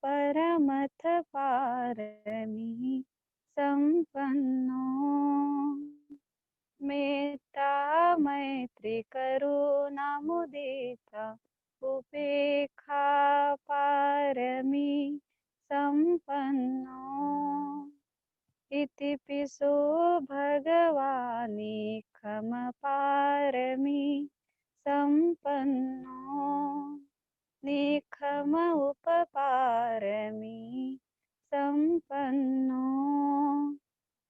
परमथ पारमी संपन्नो मेत्ता मैत्री करुणा मुदिता उपेक्षा पारमी संपन्नो इतिपिसो भगवानी खमपारमी संपन्नो निखम उपपारमी संपन्नो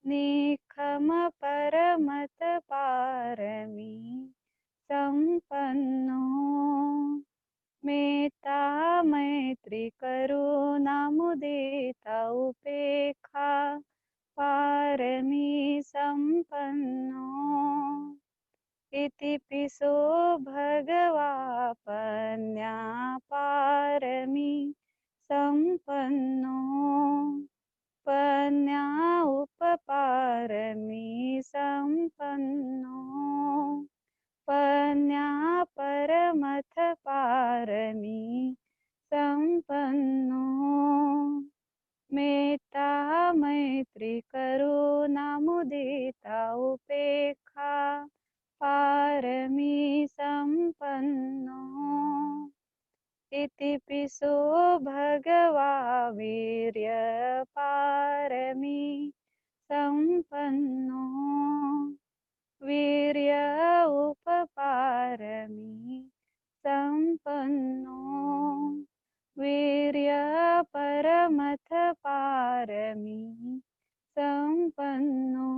निखम परमत पारमी संपन्नो मेत्ता मैत्री करुणा मुदिता उपेक्षा पारमी संपन्नो इतिपिसो भगवापन्या पारमी संपन्नो पन्या उपपारमी संपन्नो पन्या परमथ पारमी संपन्नो मेत्ता मैत्री करुणा मुदिता उपेक्षा पारमी संपन्नो इतिपिसो भगवा वीर्य पारमी संपन्नो वीर्य उपपारमी संपन्नो वीर्य परमथ पारमी संपन्नो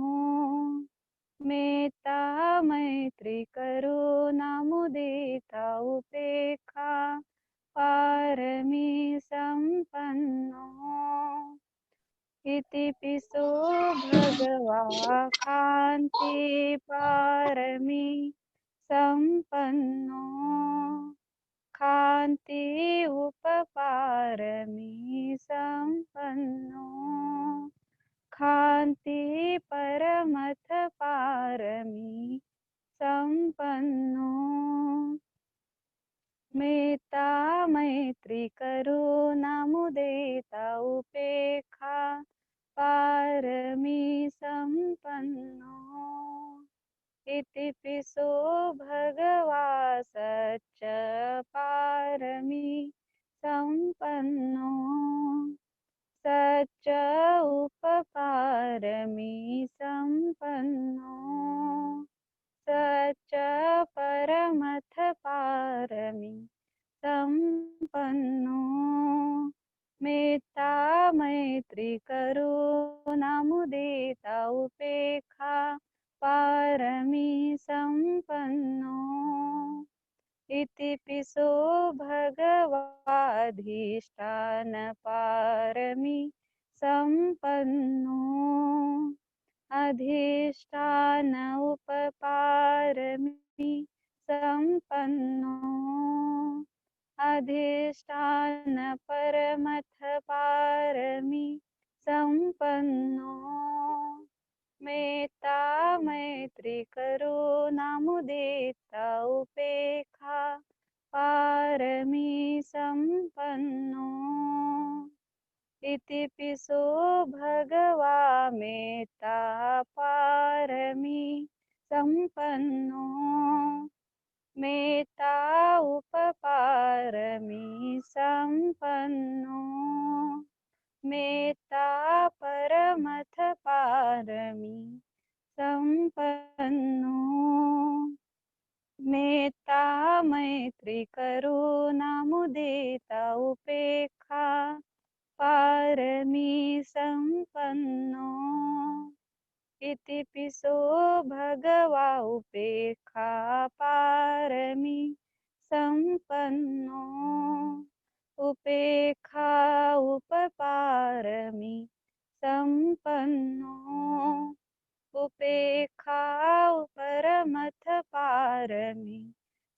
मेत्ता मैत्री करुणा मुदिता उपेक्षा पारमी संपन्नो इतिपिसो भगवा कान्ति पारमी संपन्नो कान्ति उपपारमी संपन्नो कान्ति परमथ पारमी संपन्नो मेत्ता मैत्री करुणा मुदिता उपेक्षा पारमी संपन्नो इतिपिसो भगवा सच्च पारमी संपन्नो सच्च उपपारमी संपन्नो सच्च परमथ पारमी संपन्नो मेत्ता मैत्री करुणा मुदिता उपेक्षा पारमी संपन्नो इतिपिसो भगवाधिष्ठान पारमी संपन्नो अधिष्ठान उपपारमी संपन्नो अधिष्ठान परमथ पारमी संपन्नो मेत्ता मैत्री करुणा मुदिता उपेक्षा पारमी संपन्नो इतिपिसो भगवा मेत्ता पारमी संपन्नो मेत्ता उपपारमी संपन्नो मेत्ता परमथ पारमी संपन्नो मेत्ता मैत्री करुणा मुदिता उपेक्षा पारमी संपन्नो इतिपिसो भगवा उपेक्षा पारमी संपन्नो उपेक्षा उपपारमी संपन्नो उपेक्षा परमथ पारमी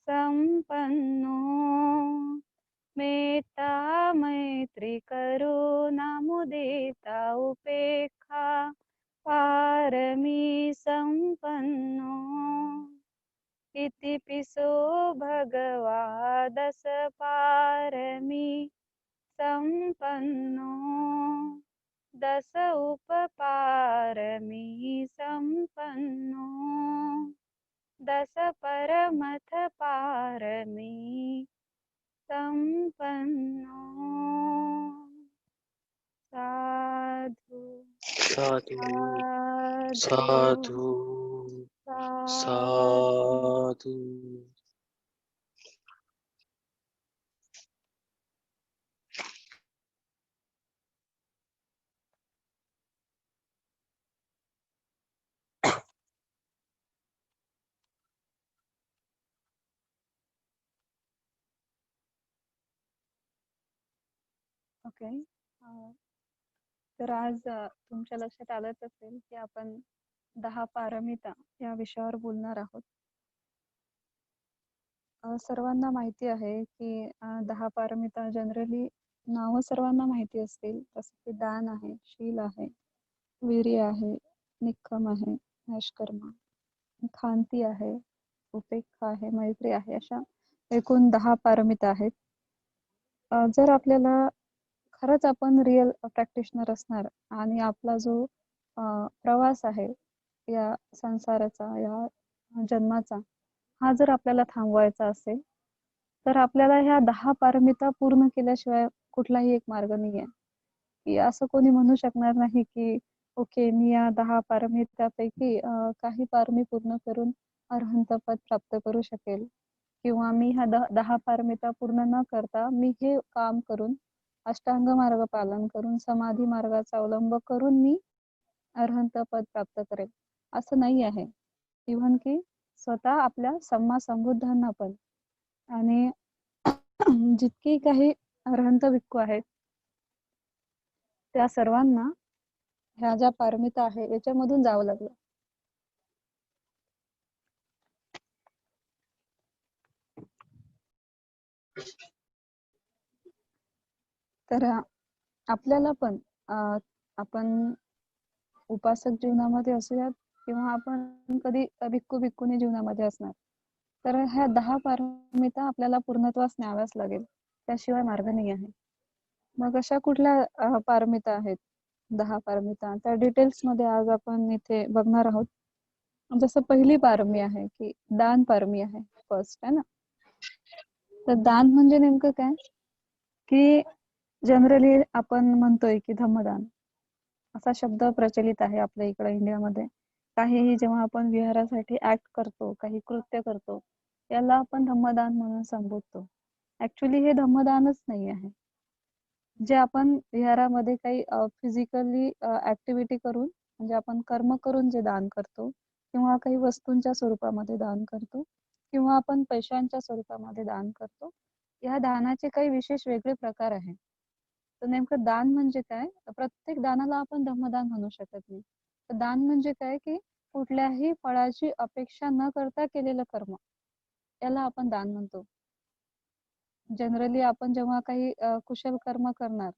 संपन्नो मेत्ता मैत्री करुणा मुदिता उपेक्षा पारमी संपन्नो इतिपिसो भगवा दश पारमी संपन्नो दस उपपारमी संपन्नो दस परमथ पारमी संपन्नो साधु साधु साधु साधु साधु। साधु। ओके, तर आज तुमच्या लक्षात आलंच असेल की आपण 10 पारमिता या विषयावर बोलणार आहोत. सर्वांना माहिती आहे की 10 पारमिता जनरली नावं सर्वांना माहिती असतील, जसं की दान आहे, शील आहे, वीर्य आहे, निक्कम आहे, नैष्कर्म, खांती आहे, उपेक्षा आहे, मैत्री आहे, अशा एकूण 10 पारमिता आहेत. जर आपल्याला खरंच आपण रिअल प्रॅक्टिशनर असणार आणि आपला जो प्रवास आहे या संसाराचा, या जन्माचा, हा जर आपल्याला थांबवायचा असेल तर आपल्याला ह्या 10 पारमिता पूर्ण केल्याशिवाय कुठलाही एक मार्ग नाहीये. की असं कोणी म्हणू शकणार नाही की ओके, मी या 10 पारमितापैकी काही पारमी पूर्ण करून अरहंत पद प्राप्त करू शकेल, किंवा मी ह्या 10 पारमिता पूर्ण न करता मी हे काम करून अष्टांग मार्ग पालन करून समाधी मार्गाचा अवलंब करून मी अरहंत पद प्राप्त करेल, असं नाही आहे. इव्हन की स्वतः आपल्या सम्मा संबुद्धांना पण आणि जितकी काही अरहंत भिक्खू आहेत त्या सर्वांना ह्या ज्या पारमिता आहे याच्यामधून जावं लागलं. तर आपल्याला पण आपण उपासक जीवनामध्ये असूयात किंवा आपण कधी भिक्खू भिक्खुनी जीवनामध्ये असणार, तर ह्या 10 पारमिता आपल्याला पूर्णत्वास न्याव्याच लागेल, त्याशिवाय मार्ग नाही आहे. मग अशा कुठल्या पारमिता आहेत 10 पारमिता, त्या डिटेल्स मध्ये आज आपण इथे बघणार आहोत. जसं पहिली पारमी आहे की दान पारमी आहे, फर्स्ट आहे ना. तर दान म्हणजे नेमकं काय की जनरली आपण म्हणतोय की धम्मदान असा शब्द प्रचलित आहे आपल्या इकडे इंडियामध्ये. काहीही जेव्हा आपण विहारासाठी ऍक्ट करतो, काही कृत्य करतो, याला आपण धम्मदान म्हणून संबोधतो. ऍक्च्युली हे धम्मदानच नाही आहे. जे आपण विहारामध्ये काही फिजिकली ऍक्टिव्हिटी करून, म्हणजे आपण कर्म करून जे दान करतो, किंवा काही वस्तूंच्या स्वरूपामध्ये दान करतो, किंवा आपण पैशांच्या स्वरूपामध्ये दान करतो, या दानाचे काही विशेष वेगळे प्रकार आहेत. तर नेमकं दान म्हणजे काय, प्रत्येक दानाला आपण धम्मदान म्हणू शकत नाही. तर दान म्हणजे काय की कुठल्याही फळाची अपेक्षा न करता केलेलं कर्म, याला आपण दान म्हणतो. जनरली आपण जेव्हा काही कुशल कर्म करणार,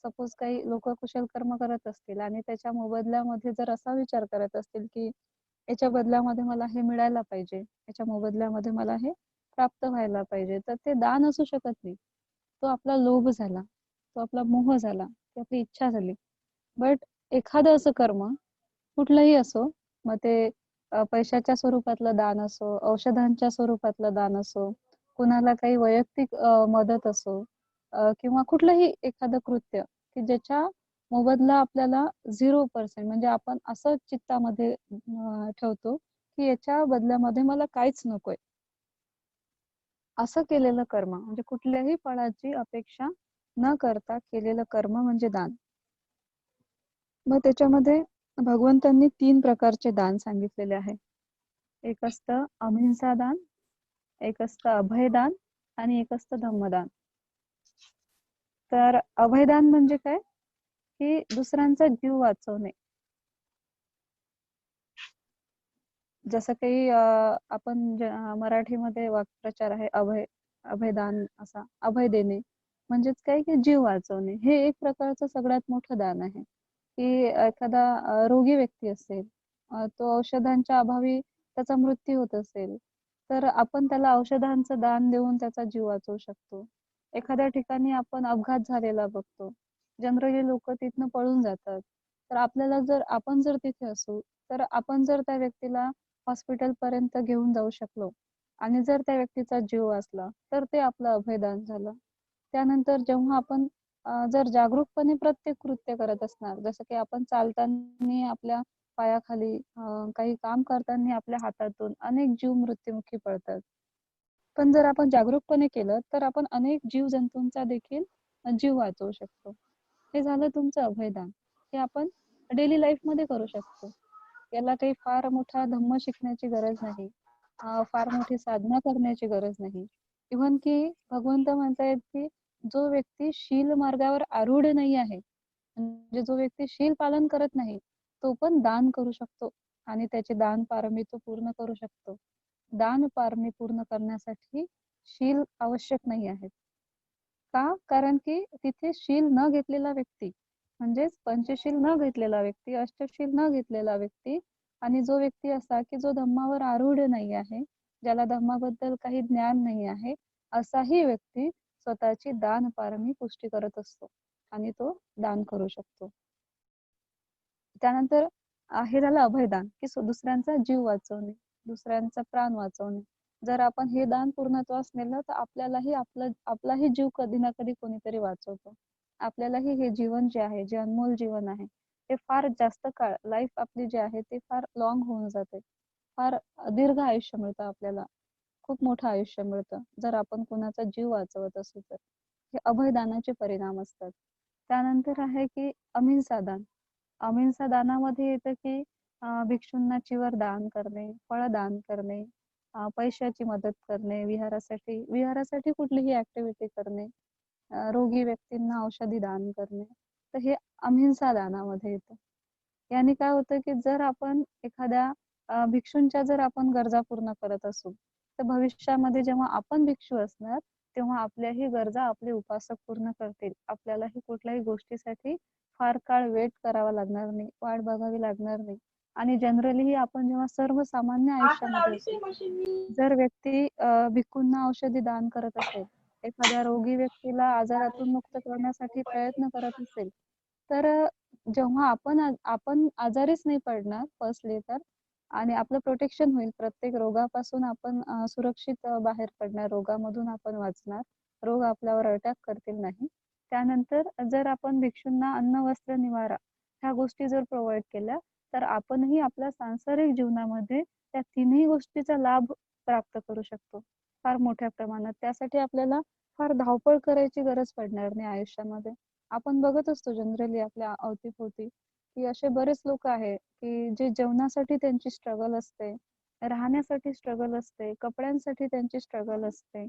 सपोज काही लोक कुशल कर्म करत असतील आणि त्याच्या मोबदल्यामध्ये जर असा विचार करत असतील की याच्या बदल्यामध्ये मला हे मिळायला पाहिजे, याच्या मोबदल्यामध्ये मला हे प्राप्त व्हायला पाहिजे, तर ते दान असू शकत नाही. तो आपला लोभ झाला, तो आपला मोह झाला, ती आपली इच्छा झाली. बट एखादं असं कर्म कुठलंही असो, मग ते पैशाच्या स्वरूपातलं दान असो, औषधांच्या स्वरूपातलं दान असो, कुणाला काही वैयक्तिक मदत असो, किंवा कुठलंही एखादं कृत्य की ज्याच्या मोबदला आपल्याला 0% म्हणजे आपण असं चित्तामध्ये ठेवतो की याच्या बदल्यामध्ये मला काहीच नकोय, असं केलेलं कर्म म्हणजे कुठल्याही फळाची अपेक्षा न करता केलेलं कर्म म्हणजे दान. मग त्याच्यामध्ये भगवंतांनी 3 प्रकारचे दान सांगितलेले आहे. एक असतं अहिंसा दान, एक असतं अभयदान आणि एक असतं धम्मदान. तर अभयदान म्हणजे काय की दुसऱ्यांचा जीव वाचवणे. जसं काही आपण मराठीमध्ये वाक्प्रचार आहे अभयदान, असा अभय देणे म्हणजेच काय की जीव वाचवणे. हे एक प्रकारचं सगळ्यात मोठं दान आहे. की एखादा रोगी व्यक्ती असेल, तो औषधांच्या अभावी त्याचा मृत्यू होत असेल, तर आपण त्याला औषधांचं दान देऊन त्याचा जीव वाचवू शकतो. एखाद्या ठिकाणी आपण अपघात झालेला बघतो, जनरली लोक तिथनं पळून जातात. तर आपल्याला जर आपण जर तिथे असू, तर आपण जर त्या व्यक्तीला हॉस्पिटल पर्यंत घेऊन जाऊ शकलो आणि जर त्या व्यक्तीचा जीव वाचला, तर ते आपलं अभयदान झालं. त्यानंतर जेव्हा आपण जर जागरूकपणे प्रत्येक कृत्य करत असणार, जसं की आपण चालताना आपल्या पायाखाली, काही काम करताना आपल्या हातातून अनेक जीव मृत्युमुखी पडतात. पण जर आपण जागरूकपणे केलं, तर आपण अनेक जीवजंतूंचा देखील जीव वाचवू शकतो. हे झालं तुमचं अभयदान. हे आपण डेली लाईफमध्ये करू शकतो. याला काही फार मोठा धम्म शिकण्याची गरज नाही. फार मोठी साधना करण्याची गरज नाही. इव्हन की भगवंत म्हणतायत की जो व्यक्ती शील मार्गावर आरूढ नाही आहे, म्हणजे जो व्यक्ती शील पालन करत नाही, तो पण दान करू शकतो आणि त्याची दान पारमी तो पूर्ण करू शकतो. दान पारमी पूर्ण करण्यासाठी शील आवश्यक नाही आहे. का? कारण की तिथे शील न घेतलेला व्यक्ती, म्हणजेच पंचशील न घेतलेला व्यक्ती, अष्टशील न घेतलेला व्यक्ती आणि जो व्यक्ती असा की जो धम्मावर आरूढ नाही आहे, ज्याला धम्माबद्दल काही ज्ञान नाही आहे, असाही व्यक्ती स्वतःची दान पारमी पुष्टी करत असतो आणि तो दान करू शकतो. त्यानंतर हे झालं अभयदान, की दुसऱ्यांचा जीव वाचवणे, दुसऱ्यांचा प्राण वाचवणे. जर आपण हे दान पूर्णत्वास नेलं, तर आपलाही जीव कधी ना कधी कोणीतरी वाचवतो. आपल्यालाही हे जीवन जे आहे, जे अनमोल जीवन आहे, ते फार जास्त काळ, लाईफ आपली जी आहे ते फार लॉंग होऊन जाते. फार दीर्घ आयुष्य मिळतं आपल्याला. खूप मोठं आयुष्य मिळतं जर आपण कोणाचा जीव वाचवत असू तर. हे अभयदानाचे परिणाम असतात. त्यानंतर आहे की अहिंसा दान. अहिंसा दानामध्ये येतं की भिक्षूंना चिवर दान करणे, फळ दान करणे, पैशाची मदत करणे, विहारासाठी कुठलीही ऍक्टिव्हिटी करणे, रोगी व्यक्तींना औषधी दान करणे. तर हे अहिंसा दानामध्ये येतं. याने काय होतं की जर आपण एखाद्या भिक्षूंच्या जर आपण गरजा पूर्ण करत असू, तर भविष्यामध्ये जेव्हा आपण भिक्षू असणार, तेव्हा आपल्याही गरजा आपले उपासक पूर्ण करतील. आपल्यालाही कुठल्याही गोष्टीसाठी फार काळ वेट करावा लागणार नाही, वाट बघावी लागणार नाही. आणि जनरली आपण जेव्हा सर्वसामान्य आयुष्यामध्ये असू, जर व्यक्ती भिक्खूंना औषधी दान करत असेल, एखाद्या रोगी व्यक्तीला आजारातून मुक्त करण्यासाठी प्रयत्न करत असेल, तर जेव्हा आपण आजारीच नाही पडणार फर्स्टली तर, आणि आपलं प्रोटेक्शन होईल, प्रत्येक रोगापासून आपण सुरक्षित बाहेर पडणार, रोगामधून आपण वाचणार, रोग आपल्यावर अटॅक करतील नाही. त्यानंतर जर आपण भिक्षूंना अन्न, वस्त्र, निवारा ह्या गोष्टी जर प्रोव्हाइड केल्या, तर आपणही आपल्या सांसारिक जीवनामध्ये त्या तिन्ही गोष्टीचा लाभ प्राप्त करू शकतो फार मोठ्या प्रमाणात. त्यासाठी आपल्याला फार धावपळ करायची गरज पडणार नाही आयुष्यामध्ये. आपण बघत असतो जनरली आपल्या अवतीभोवती की असे बरेच लोक आहे की जे जेवणासाठी त्यांची स्ट्रगल असते, राहण्यासाठी स्ट्रगल असते, कपड्यांसाठी त्यांची स्ट्रगल असते.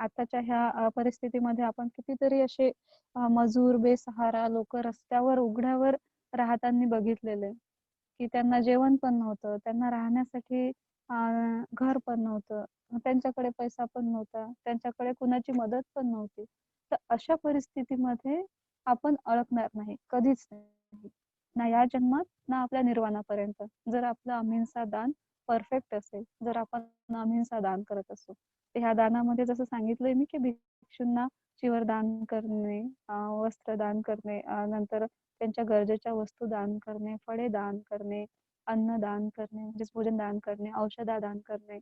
आताच्या ह्या परिस्थितीमध्ये आपण कितीतरी असे मजूर, बेसहारा लोक रस्त्यावर, उघड्यावर राहताना बघितलेले, की त्यांना जेवण पण नव्हतं, त्यांना राहण्यासाठी घर पण नव्हतं, त्यांच्याकडे पैसा पण नव्हता, त्यांच्याकडे कुणाची मदत पण नव्हती. तर अशा परिस्थितीमध्ये आपण अडकणार नाही, कधीच नाही. ना या जन्मात, ना आपल्या निर्वाणापर्यंत. जर आपलं अहिंसा दान परफेक्ट असेल, जर आपण अहिंसा दान करत असू. तर ह्या दानामध्ये जसं सांगितलंय मी की भिक्षूंना चिवर दान करणे, वस्त्र दान करणे, नंतर त्यांच्या गरजेच्या वस्तू दान करणे, फळे दान करणे, अन्न दान करणे म्हणजेच भोजन दान करणे, औषधा दान करणे,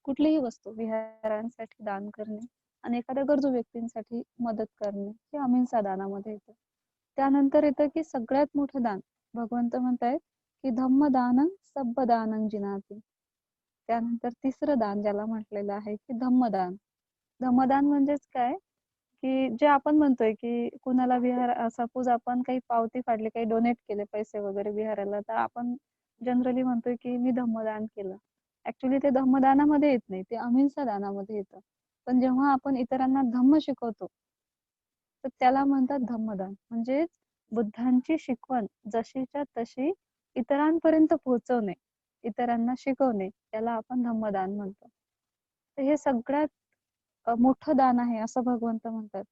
कुठलीही वस्तू विहारांसाठी दान करणे आणि एखाद्या गरजू व्यक्तींसाठी मदत करणे, हे अहिंसा दानामध्ये येतं. त्यानंतर येतं की सगळ्यात मोठं दान, भगवंत म्हणतायत की धम्मदानं सब्बदानं जिनाती. त्यानंतर तिसरं दान ज्याला म्हटलेलं आहे की धम्मदान. धम्मदान म्हणजेच काय, की जे आपण म्हणतोय की कुणाला विहार, सपोज आपण काही पावती फाडली, काही डोनेट केले पैसे वगैरे विहाराला, तर आपण जनरली म्हणतोय की मी धम्मदान केलं. ऍक्च्युली ते धम्मदानामध्ये येत नाही, ते अहिंसा दानामध्ये येतं. पण जेव्हा आपण इतरांना धम्म शिकवतो, तर त्याला म्हणतात धम्मदान. म्हणजेच बुद्धांची शिकवण जशीच्या तशी इतरांपर्यंत पोहोचवणे, इतरांना शिकवणे, त्याला आपण धम्मदान म्हणतो. तर हे सगळ्यात मोठं दान आहे असं भगवंत म्हणतात.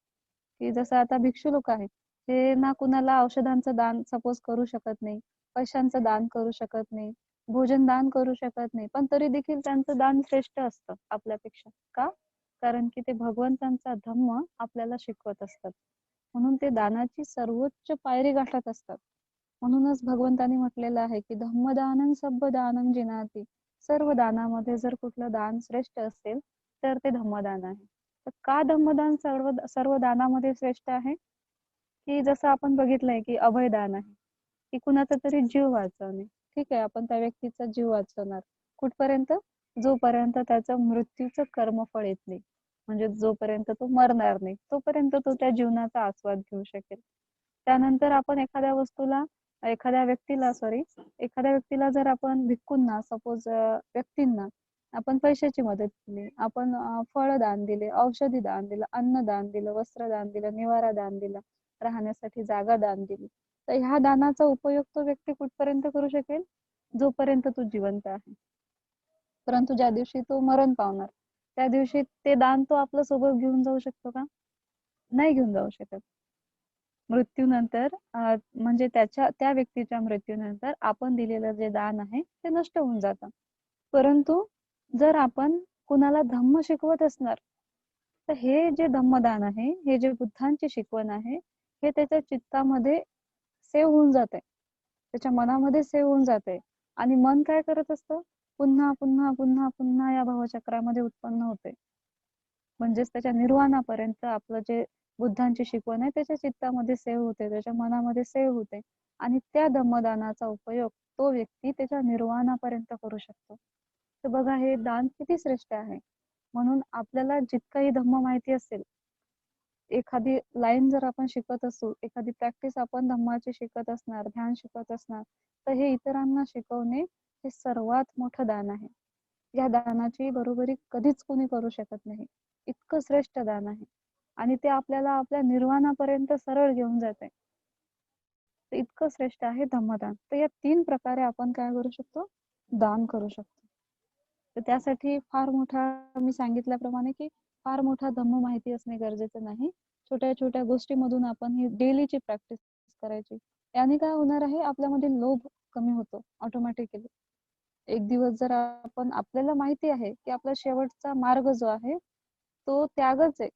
की जसं आता भिक्षू लोक आहेत, ते ना कुणाला औषधांचं दान सपोज करू शकत नाही, पैशांचं दान करू शकत नाही, भोजन दान करू शकत नाही, पण तरी देखील त्यांचं दान श्रेष्ठ असतं आपल्यापेक्षा. का? कारण की ते भगवंतांचा धम्म आपल्याला शिकवत असतात. म्हणून ते दानाची सर्वोच्च पायरी गाठत असतात. म्हणूनच भगवंतांनी म्हटलेलं आहे की धम्मदानं सब्बदानं जिनाती. सर्व दानामध्ये जर कुठलं दान श्रेष्ठ असेल तर ते धम्मदान आहे. तर का धम्मदान सर्व सर्व दानामध्ये श्रेष्ठ आहे? की जसं आपण बघितलंय की अभयदान आहे, की कुणाचा तरी जीव वाचवणे. ठीक आहे, आपण त्या व्यक्तीचा जीव वाचवणार कुठपर्यंत? जोपर्यंत त्याचं मृत्यूचं कर्मफळ येत नाही, म्हणजे जोपर्यंत तो मरणार नाही तोपर्यंत तो त्या जीवनाचा आस्वाद घेऊ शकेल. त्यानंतर आपण एखाद्या व्यक्तीला जर आपण भिक्खूंना सपोज व्यक्तींना आपण पैशाची मदत केली, आपण फळ दान दिले, औषधी दान दिलं, अन्न दान दिलं, वस्त्र दान दिलं, निवारा दान दिला, राहण्यासाठी जागा दान दिली, तर ह्या दानाचा उपयोग तो व्यक्ती कुठपर्यंत करू शकेल? जोपर्यंत तो जिवंत आहे. परंतु ज्या दिवशी तो मरण पावणार त्या दिवशी ते दान तो आपल्या सोबत घेऊन जाऊ शकतो का? नाही घेऊन जाऊ शकत. मृत्यूनंतर म्हणजे त्या व्यक्तीच्या मृत्यूनंतर आपण दिलेलं जे दान आहे ते नष्ट होऊन जातं. परंतु जर आपण कुणाला धम्म शिकवत असणार तर हे जे धम्मदान आहे, हे जे बुद्धांची शिकवण आहे, हे त्याच्या चित्तामध्ये सेव्ह होऊन जाते, त्याच्या मनामध्ये सेव्ह होऊन जाते. आणि मन काय करत असतं? पुन्हा पुन्हा पुन्हा पुन्हा या भावचक्रामध्ये उत्पन्न होते. म्हणजेच त्याच्या निर्वाणापर्यंत आपलं जे बुद्धांची शिकवण आहे त्याच्या चित्तामध्ये सेव्ह होते, त्याच्या मनामध्ये सेव्ह होते. आणि त्या धम्मदानाचा उपयोग तो व्यक्ती त्याच्या निर्वाणापर्यंत करू शकतो. तर बघा हे दान किती श्रेष्ठ आहे. म्हणून आपल्याला जितकाही धम्म माहिती असेल, एखादी लाईन जर आपण शिकत असू, एखादी प्रॅक्टिस आपण धम्माची शिकत असणार, ध्यान शिकत असणार, तर हे इतरांना शिकवणे हे सर्वात मोठं दान आहे. या दानाची बरोबरी कधीच कोणी करू शकत नाही. इतकं श्रेष्ठ दान आहे आणि ते आपल्याला आपल्या निर्वाणापर्यंत सरळ घेऊन जाते. इतकं श्रेष्ठ आहे धम्मदान. तर या 3 प्रकारे आपण काय करू शकतो? दान करू शकतो. तर त्यासाठी फार मोठा, मी सांगितल्याप्रमाणे की फार मोठा धम्म माहिती असणे गरजेचं नाही. छोट्या छोट्या गोष्टीमधून आपण ही डेलीची प्रॅक्टिस करायची. याने काय होणार आहे? आपल्यामध्ये लोभ कमी होतो ऑटोमॅटिकली. एक दिवस जर आपल्याला माहिती आहे की आपला शेवटचा मार्ग जो आहे तो त्यागच आहे.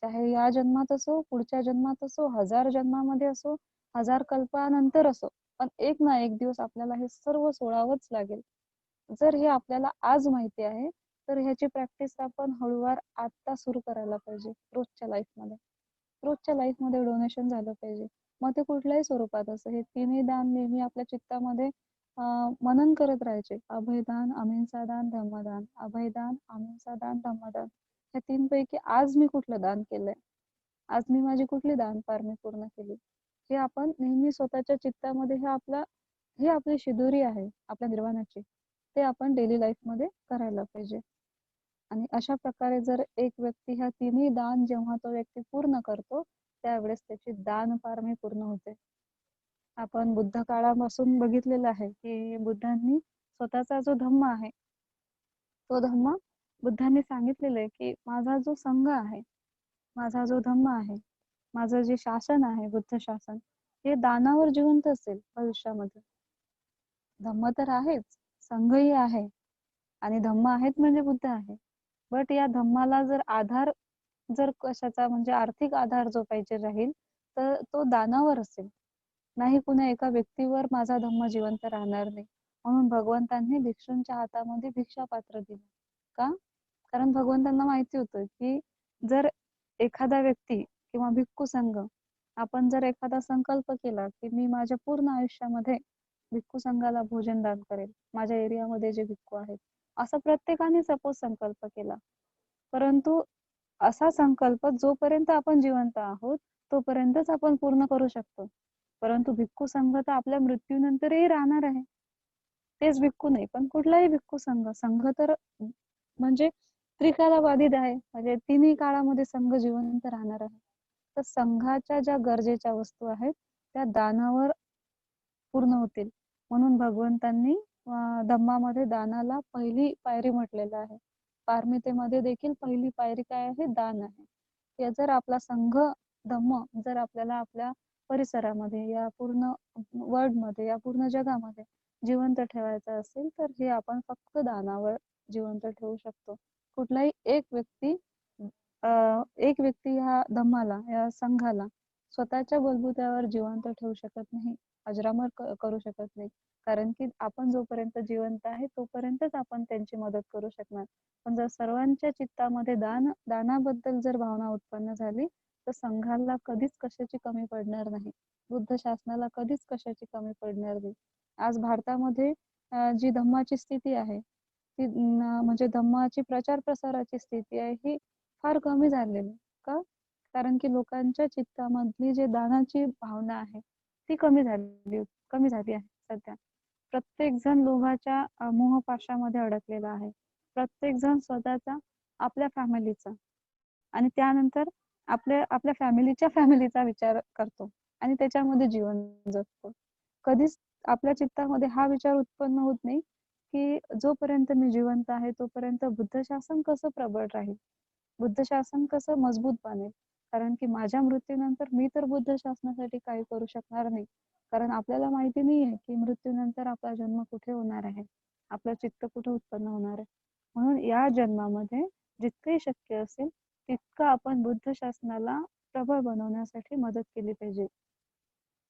चाहे या जन्मात असो, पुढच्या जन्मात असो, 1000 जन्मामध्ये असो, 1000 कल्पानंतर असो, पण एक ना एक दिवस आपल्याला हे सर्व सोडावंच लागेल. जर हे आपल्याला आज माहिती आहे तर ह्याची प्रॅक्टिस आपण हळूवार आता सुरू करायला पाहिजे. रोजच्या लाईफमध्ये डोनेशन झालं पाहिजे. मग ते कुठल्याही स्वरूपात असं, हे तिन्ही दान नेहमी आपल्या चित्तामध्ये मनन करत राहायचे. अभयदान, अहिंसा दान, धम्मदान. अभयदान, अहिंसा दान, धम्मदान. या 3 पैकी आज मी कुठलं दान केलंय? आज मी माझी कुठली दान पारमी पूर्ण केली? हे आपण नेहमी स्वतःच्या चित्तामध्ये हे आपली शिदोरी आहे आपल्या निर्वाणाची. ते आपण डेली लाईफमध्ये करायला पाहिजे. आणि अशा प्रकारे जर एक व्यक्ती ह्या तिन्ही दान जेव्हा तो व्यक्ती पूर्ण करतो त्यावेळेस त्याची दान पारमी पूर्ण होते. आपण बुद्ध काळापासून बघितलेलं आहे की बुद्धांनी स्वतःचा जो धम्म आहे तो धम्म बुद्धांनी सांगितलेलं आहे की माझा जो संघ आहे, माझा जो धम्म आहे, माझं जे शासन आहे बुद्ध शासन, हे दानावर जिवंत असेल भविष्यामध्ये. धम्म तर आहेच, संघही आहे आणि धम्म आहेत म्हणजे बुद्ध आहे. बट या धम्माला जर कशाचा म्हणजे आर्थिक आधार जो पाहिजे राहील तर तो दानावर असेल. नाही कुणा एका व्यक्तीवर माझा धम्म जिवंत राहणार नाही. म्हणून भगवंतांनी भिक्षूंच्या हातामध्ये भिक्षा पात्र दिलं. का? कारण भगवंतांना माहिती होतं की जर एखादा व्यक्ती किंवा भिक्खू संघ, आपण जर एखादा संकल्प केला की मी माझ्या पूर्ण आयुष्यामध्ये भिक्खू संघाला भोजन दान करेल, माझ्या एरियामध्ये जे भिक्खू आहेत, असा प्रत्येकाने सपोज संकल्प केला, परंतु असा संकल्प जोपर्यंत आपण जिवंत आहोत तोपर्यंतच आपण पूर्ण करू शकतो. परंतु भिक्खू संघ तर आपल्या मृत्यूनंतरही राहणार आहे. तेच भिक्खू नाही पण कुठलाही भिक्खू संघ तर म्हणजे त्रिकाला बाधित आहे, म्हणजे तिन्ही काळामध्ये संघ जिवंत राहणार आहे. तर संघाच्या ज्या गरजेच्या वस्तू आहेत त्या दानावर पूर्ण होतील. म्हणून भगवंतांनी धम्मामध्ये दानाला पहिली पायरी म्हटलेलं आहे. पारमितेमध्ये देखील पहिली पायरी काय आहे? दान आहे. हे जर आपला संघ धम्म जर आपल्याला आपल्या परिसरामध्ये, या पूर्ण वर्ल्डमध्ये, या पूर्ण जगामध्ये जिवंत ठेवायचा असेल तर हे आपण फक्त दानावर जिवंत ठेवू शकतो. कुठलाही एक व्यक्ती एक व्यक्ती ह्या धम्माला, या संघाला स्वतःच्या बलबुत्यावर जिवंत ठेवू शकत नाही, अजरामर करू शकत नाही. कारण की आपण जोपर्यंत जिवंत आहे तोपर्यंतच आपण त्यांची मदत करू शकणार. पण जर सर्वांच्या चित्तामध्ये दानाबद्दल जर भावना उत्पन्न झाली तर संघाला कधीच कशाची कमी पडणार नाही. बुद्ध शासनाला कधीच कशाची कमी पडणार नाही. आज भारतामध्ये जी धम्माची स्थिती आहे ती म्हणजे धम्माची प्रचार प्रसाराची स्थिती आहे ही फार कमी झालेली. का? कारण की लोकांच्या चित्तामधली जे दानाची भावना आहे ती कमी झाली आहे सध्या. प्रत्येक जण लोभाच्या मोहपाशामध्ये अडकलेला आहे. प्रत्येक जण स्वतःचा, आपल्या फॅमिलीचा आणि त्यानंतर आपल्या फॅमिलीचा विचार करतो आणि त्याच्यामध्ये जीवन जगतो. कधीच आपल्या चित्तामध्ये हा विचार उत्पन्न होत नाही की जोपर्यंत मी जिवंत आहे तोपर्यंत बुद्ध शासन कसं प्रबळ राहील, बुद्ध शासन कसं मजबूत बनेल. कारण की माझ्या मृत्यूनंतर मी तर बुद्ध शासनासाठी काही करू शकणार नाही. कारण आपल्याला माहिती नाहीये की मृत्यूनंतर आपला जन्म कुठे होणार आहे, आपलं चित्त कुठे उत्पन्न होणार आहे. म्हणून या जन्मामध्ये जितकंही शक्य असेल तितकं आपण बुद्ध शासनाला प्रबळ बनवण्यासाठी मदत केली पाहिजे.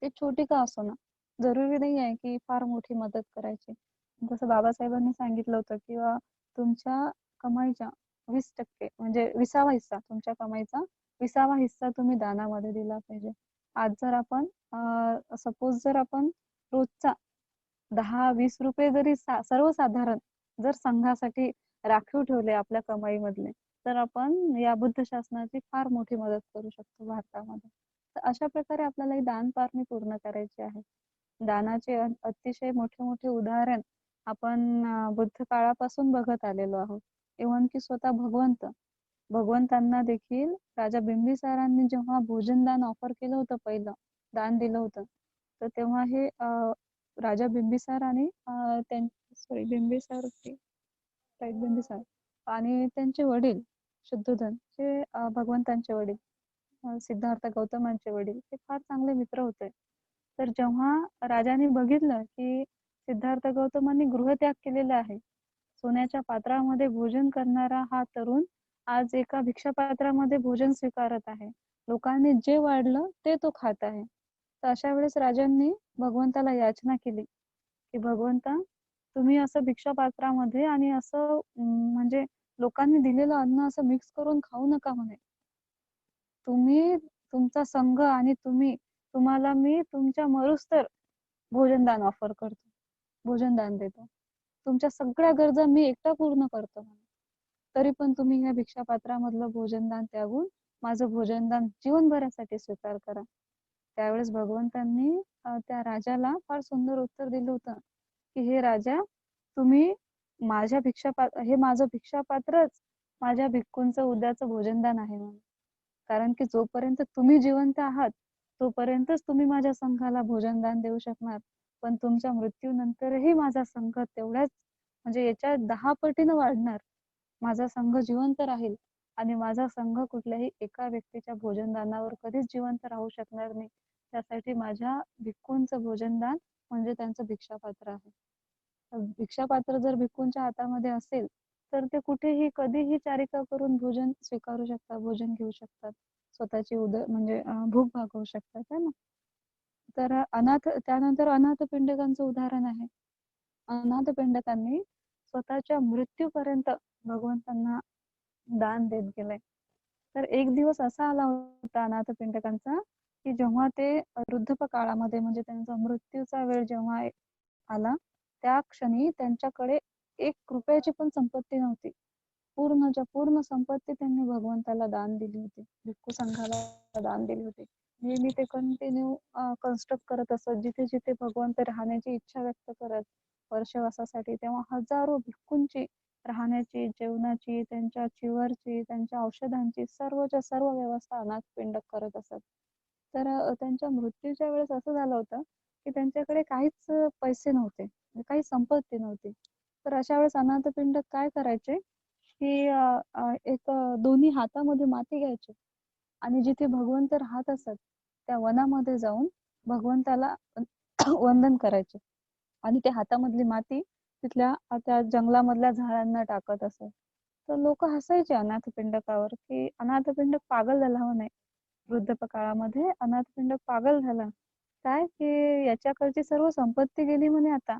ते छोटी का असो, जरुरी नाही आहे की फार मोठी मदत करायची. जसं बाबासाहेबांनी सांगितलं होतं किंवा तुमच्या कमाईच्या 20% म्हणजे 20वा हिस्सा, तुमच्या कमाईचा 20वा हिस्सा तुम्ही दानामध्ये दिला पाहिजे. आज जर आपण सपोज जर आपण रोजचा 10-20 रुपये जरी सर्वसाधारण जर संघासाठी राखीव ठेवले आपल्या कमाईमधले तर आपण या बुद्ध शासनाची फार मोठी मदत करू शकतो भारतामध्ये. तर अशा प्रकारे आपल्याला ही दान पारणी पूर्ण करायची आहे. दानाचे अतिशय मोठे मोठे उदाहरण आपण बुद्ध काळापासून बघत आलेलो आहोत. इव्हन की स्वतः भगवंतांना देखील राजा बिंबिसारांनी जेव्हा भोजन दान ऑफर केलं होतं, पहिलं दान दिलं होतं, तर तेव्हा हे राजा बिंबिसार आणि बिंबिसार आणि त्यांचे वडील शुद्धोधन हे भगवंतांचे वडील सिद्धार्थ गौतमांचे वडील हे फार चांगले मित्र होते. तर जेव्हा राजाने बघितलं की सिद्धार्थ गौतमांनी गृहत्याग केलेला आहे, सोन्याच्या पात्रामध्ये भोजन करणारा हा तरुण आज एका भिक्षापात्रामध्ये भोजन स्वीकारत आहे, लोकांनी जे वाढलं ते तो खात आहे. तर अशा वेळेस राजांनी भगवंताला याचना केली की भगवंता, तुम्ही असं भिक्षापात्रामध्ये आणि असं म्हणजे लोकांनी दिलेलं अन्न असं मिक्स करून खाऊ नका म्हणे. तुम्ही, तुमचा संघ आणि तुम्हाला मी तुमच्या मरुस्तर भोजनदान ऑफर करतो, भोजनदान देतो. तुमच्या सगळ्या गरजा मी एकटा पूर्ण करतो म्हणे. तरी पण तुम्ही या भिक्षापात्रामधलं भोजनदान त्यागून माझं भोजनदान जीवनभरासाठी स्वीकार करा. त्यावेळेस भगवंतांनी त्या राजाला फार सुंदर उत्तर दिलं होतं की हे राजा, तुम्ही हे माझं भिक्षापात्रच माझ्या भिक्खूंचं उद्याचं भोजनदान आहे म्हणून. कारण की जोपर्यंत तुम्ही जिवंत आहात तोपर्यंतच तुम्ही माझ्या संघाला भोजनदान देऊ शकणार. पण तुमच्या मृत्यूनंतरही माझा संघ तेवढ्याच म्हणजे याच्या 10 पटीनं वाढणार. माझा संघ जिवंत राहील आणि माझा संघ कुठल्याही एका व्यक्तीच्या भोजनदानावर कधीच जिवंत राहू शकणार नाही. त्यासाठी माझ्या भिक्खूंचं भोजनदान म्हणजे त्यांचं भिक्षापात्र आहे. भिक्षापात्र जर भिक्खूंच्या हातामध्ये असेल तर ते कुठेही कधीही चारिका करून भोजन स्वीकारू शकतात, भोजन घेऊ शकतात, स्वतःची म्हणजे भूक भागवू शकतात, है ना. तर त्यानंतर अनाथ पिंडकांचं उदाहरण आहे. अनाथ पिंडकांनी स्वतःच्या मृत्यूपर्यंत भगवंतांना दान देत गेलंय. तर एक दिवस असा आला होता अनाथ पिंडकांचा की जेव्हा ते वृद्धपकाळामध्ये म्हणजे त्यांचा मृत्यूचा वेळ जेव्हा आला त्या क्षणी त्यांच्याकडे 1 रुपयाची पण संपत्ती नव्हती. पूर्णच्या पूर्ण संपत्ती त्यांनी भगवंताला दान दिली होती, भिक्खू संघाला दान दिली होती. नेहमी ते कंटिन्यू कन्स्ट्रक्ट करत असत, जिथे जिथे भगवंत राहण्याची इच्छा व्यक्त करत वर्षवासासाठी, तेव्हा हजारो भिक्खूंची राहण्याची, जेवणाची, त्यांच्या चिवरची, त्यांच्या औषधांची सर्वच्या सर्व व्यवस्था अनाथ पिंडक करत असत. तर त्यांच्या मृत्यूच्या वेळेस असं झालं होतं की त्यांच्याकडे काहीच पैसे नव्हते, काही संपत्ती नव्हती. तर अशा वेळेस अनाथ पिंडक काय करायचे की एक दोन्ही हातामध्ये माती घ्यायचे आणि जिथे भगवंत राहत असत त्या वनामध्ये जाऊन भगवंताला वंदन करायचे आणि ते हातामधली माती तिथल्या त्या जंगलामधल्या झाडांना टाकत असत. तर लोक हसायचे अनाथपिंडकावर की अनाथपिंडक पागल झाला म्हणे. वृद्धापकाळामध्ये अनाथपिंडक पागल झाला. काय की याच्याकडची सर्व संपत्ती गेली म्हणे आता.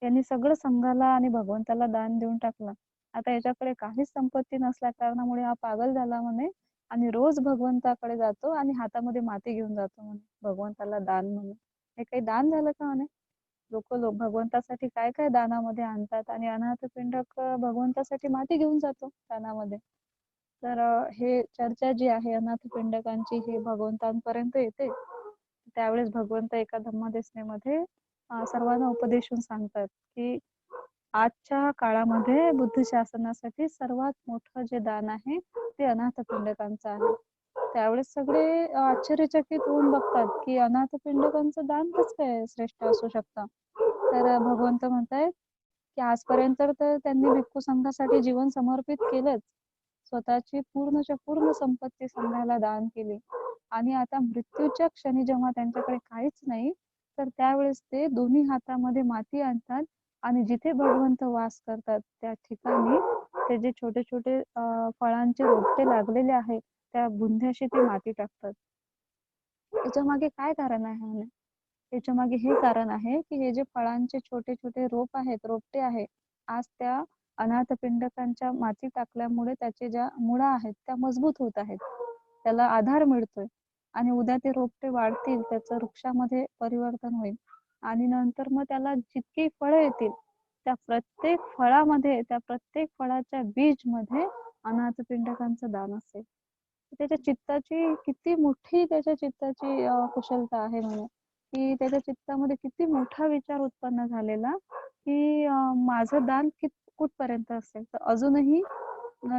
यांनी सगळं संघाला आणि भगवंताला दान देऊन टाकलं. आता याच्याकडे काहीच संपत्ती नसल्या कारणामुळे हा पागल झाला म्हणे आणि रोज भगवंताकडे जातो आणि हातामध्ये माती घेऊन जातो म्हणे भगवंताला दान म्हणून. हे काही दान झालं का म्हणे? लोक भगवंतासाठी काय काय दानामध्ये आणतात आणि अनाथपिंडक भगवंतासाठी माती घेऊन जातो दानामध्ये. तर हे चर्चा जी आहे अनाथपिंडकांची ही भगवंतांपर्यंत येते. त्यावेळेस भगवंत एका धम्मदेशनेमध्ये सर्वांना उपदेशून सांगतात की आजच्या काळामध्ये बुद्ध शासनासाठी सर्वात मोठं जे दान आहे ते अनाथपिंडकांचं आहे. त्यावेळेस सगळे आश्चर्यचकित होऊन बघतात की अनाथपिंडकांचं दान कसं काय श्रेष्ठ असू शकतं. तर भगवंत म्हणतायत की आजपर्यंत तर त्यांनी भिक्खू संघासाठी जीवन समर्पित केलंच. स्वतःची पूर्णच्या पूर्ण संपत्ती संघाला दान केली आणि आता मृत्यूच्या क्षणी जेव्हा त्यांच्याकडे काहीच नाही तर त्यावेळेस ते दोन्ही हातामध्ये माती आणतात आणि जिथे भगवंत वास करतात त्या ठिकाणी ते जे छोटे छोटे फळांचे रोपटे लागलेले आहेत त्या बुंध्याशी ते माती टाकतात. त्याच्या मागे काय कारण आहे? त्याच्या मागे हे कारण आहे की हे जे फळांचे छोटे छोटे रोपटे आहे, आज त्या अनाथपिंडकांच्या माती टाकल्यामुळे त्याचे ज्या मुळा आहेत त्या मजबूत होत आहेत. त्याला आधार मिळतोय आणि उद्या ते रोपटे वाढतील, त्याचं वृक्षामध्ये परिवर्तन होईल आणि नंतर मग त्याला जितकी फळं येतील त्या प्रत्येक फळाच्या बीज मध्ये अनाथपिंडकांचं दान असेल. त्याच्या चित्ताची किती मोठी कुशलता आहे म्हणे की त्याच्या चित्तामध्ये किती मोठा विचार उत्पन्न झालेला की माझं दान कुठपर्यंत असेल. तर अजूनही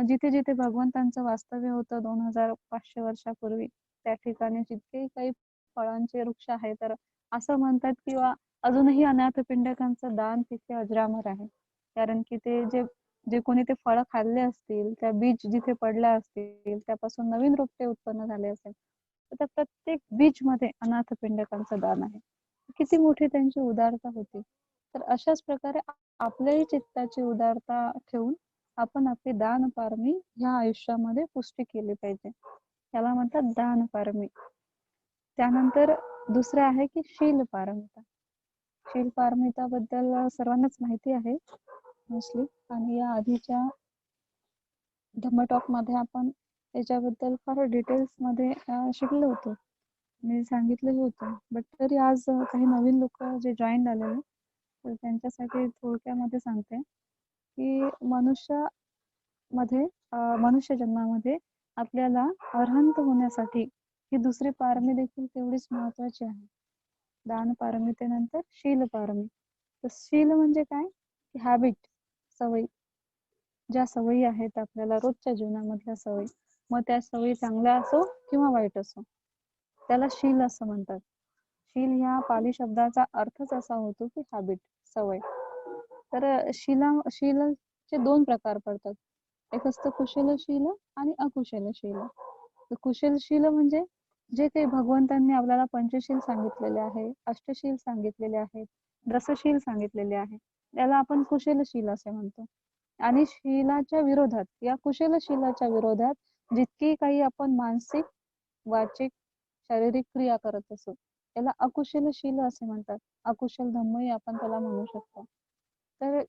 जिथे जिथे भगवंतांचं वास्तव्य होतं 2500 वर्षापूर्वी त्या ठिकाणी जितके काही फळांचे वृक्ष आहे तर असं म्हणतात किंवा अजूनही अनाथपिंडकांचं दान तिथे अजरामर आहे. कारण की ते जे जे कोणी ते फळं खाल्ले असतील, त्या बीज जिथे पडल्या असतील त्यापासून नवीन रोपटे उत्पन्न झाले असेल तर त्या प्रत्येक बीज मध्ये अनाथपिंडकांचं दान आहे. किती मोठी त्यांची उदारता होती. तर अशाच प्रकारे आपल्याही चित्ताची उदारता ठेवून आपण आपली दान पारमी ह्या आयुष्यामध्ये पुष्टी केली पाहिजे. त्याला म्हणतात दान पारमी. त्यानंतर दुसरे आहे की शील पारमिता. शील पारमिता बद्दल सर्वांनाच माहिती आहे मोस्टली आणि या आधीच्या धम्म टॉक मध्ये आपण याच्याबद्दल फार डिटेल्स मध्ये शिकलो होतो. मी सांगितलंही होतं. बट तरी आज काही नवीन लोक जे जॉईन झालेले तर त्यांच्यासाठी थोडक्यामध्ये सांगते की मनुष्य जन्मामध्ये आपल्याला अरहंत होण्यासाठी ही दुसरी पारमी देखील तेवढीच महत्वाची आहे. दान पारमितेनंतर शील पारमी. तर शील म्हणजे काय? हॅबिट, सवयी. ज्या सवयी आहेत आपल्याला रोजच्या जीवनामधल्या सवयी, मग त्या सवयी चांगल्या असो किंवा वाईट असो, त्याला शील असं म्हणतात. शील ह्या पाली शब्दाचा अर्थच असा होतो की हॅबिट, सवय. तर शीलचे दोन प्रकार पडतात. एक असतं कुशलशील आणि अकुशलशील. तर कुशलशील म्हणजे जे काही भगवंतांनी आपल्याला पंचशील सांगितलेले आहे, अष्टशील सांगितलेले आहेत, रसशील सांगितलेले आहे, त्याला आपण कुशलशील असे म्हणतो. आणि या कुशलशीलाच्या विरोधात जितकी काही आपण मानसिक, वाचिक, शारीरिक क्रिया करत असो त्याला अकुशलशील असे म्हणतात. अकुशल धम्मही आपण त्याला म्हणू शकतो. तर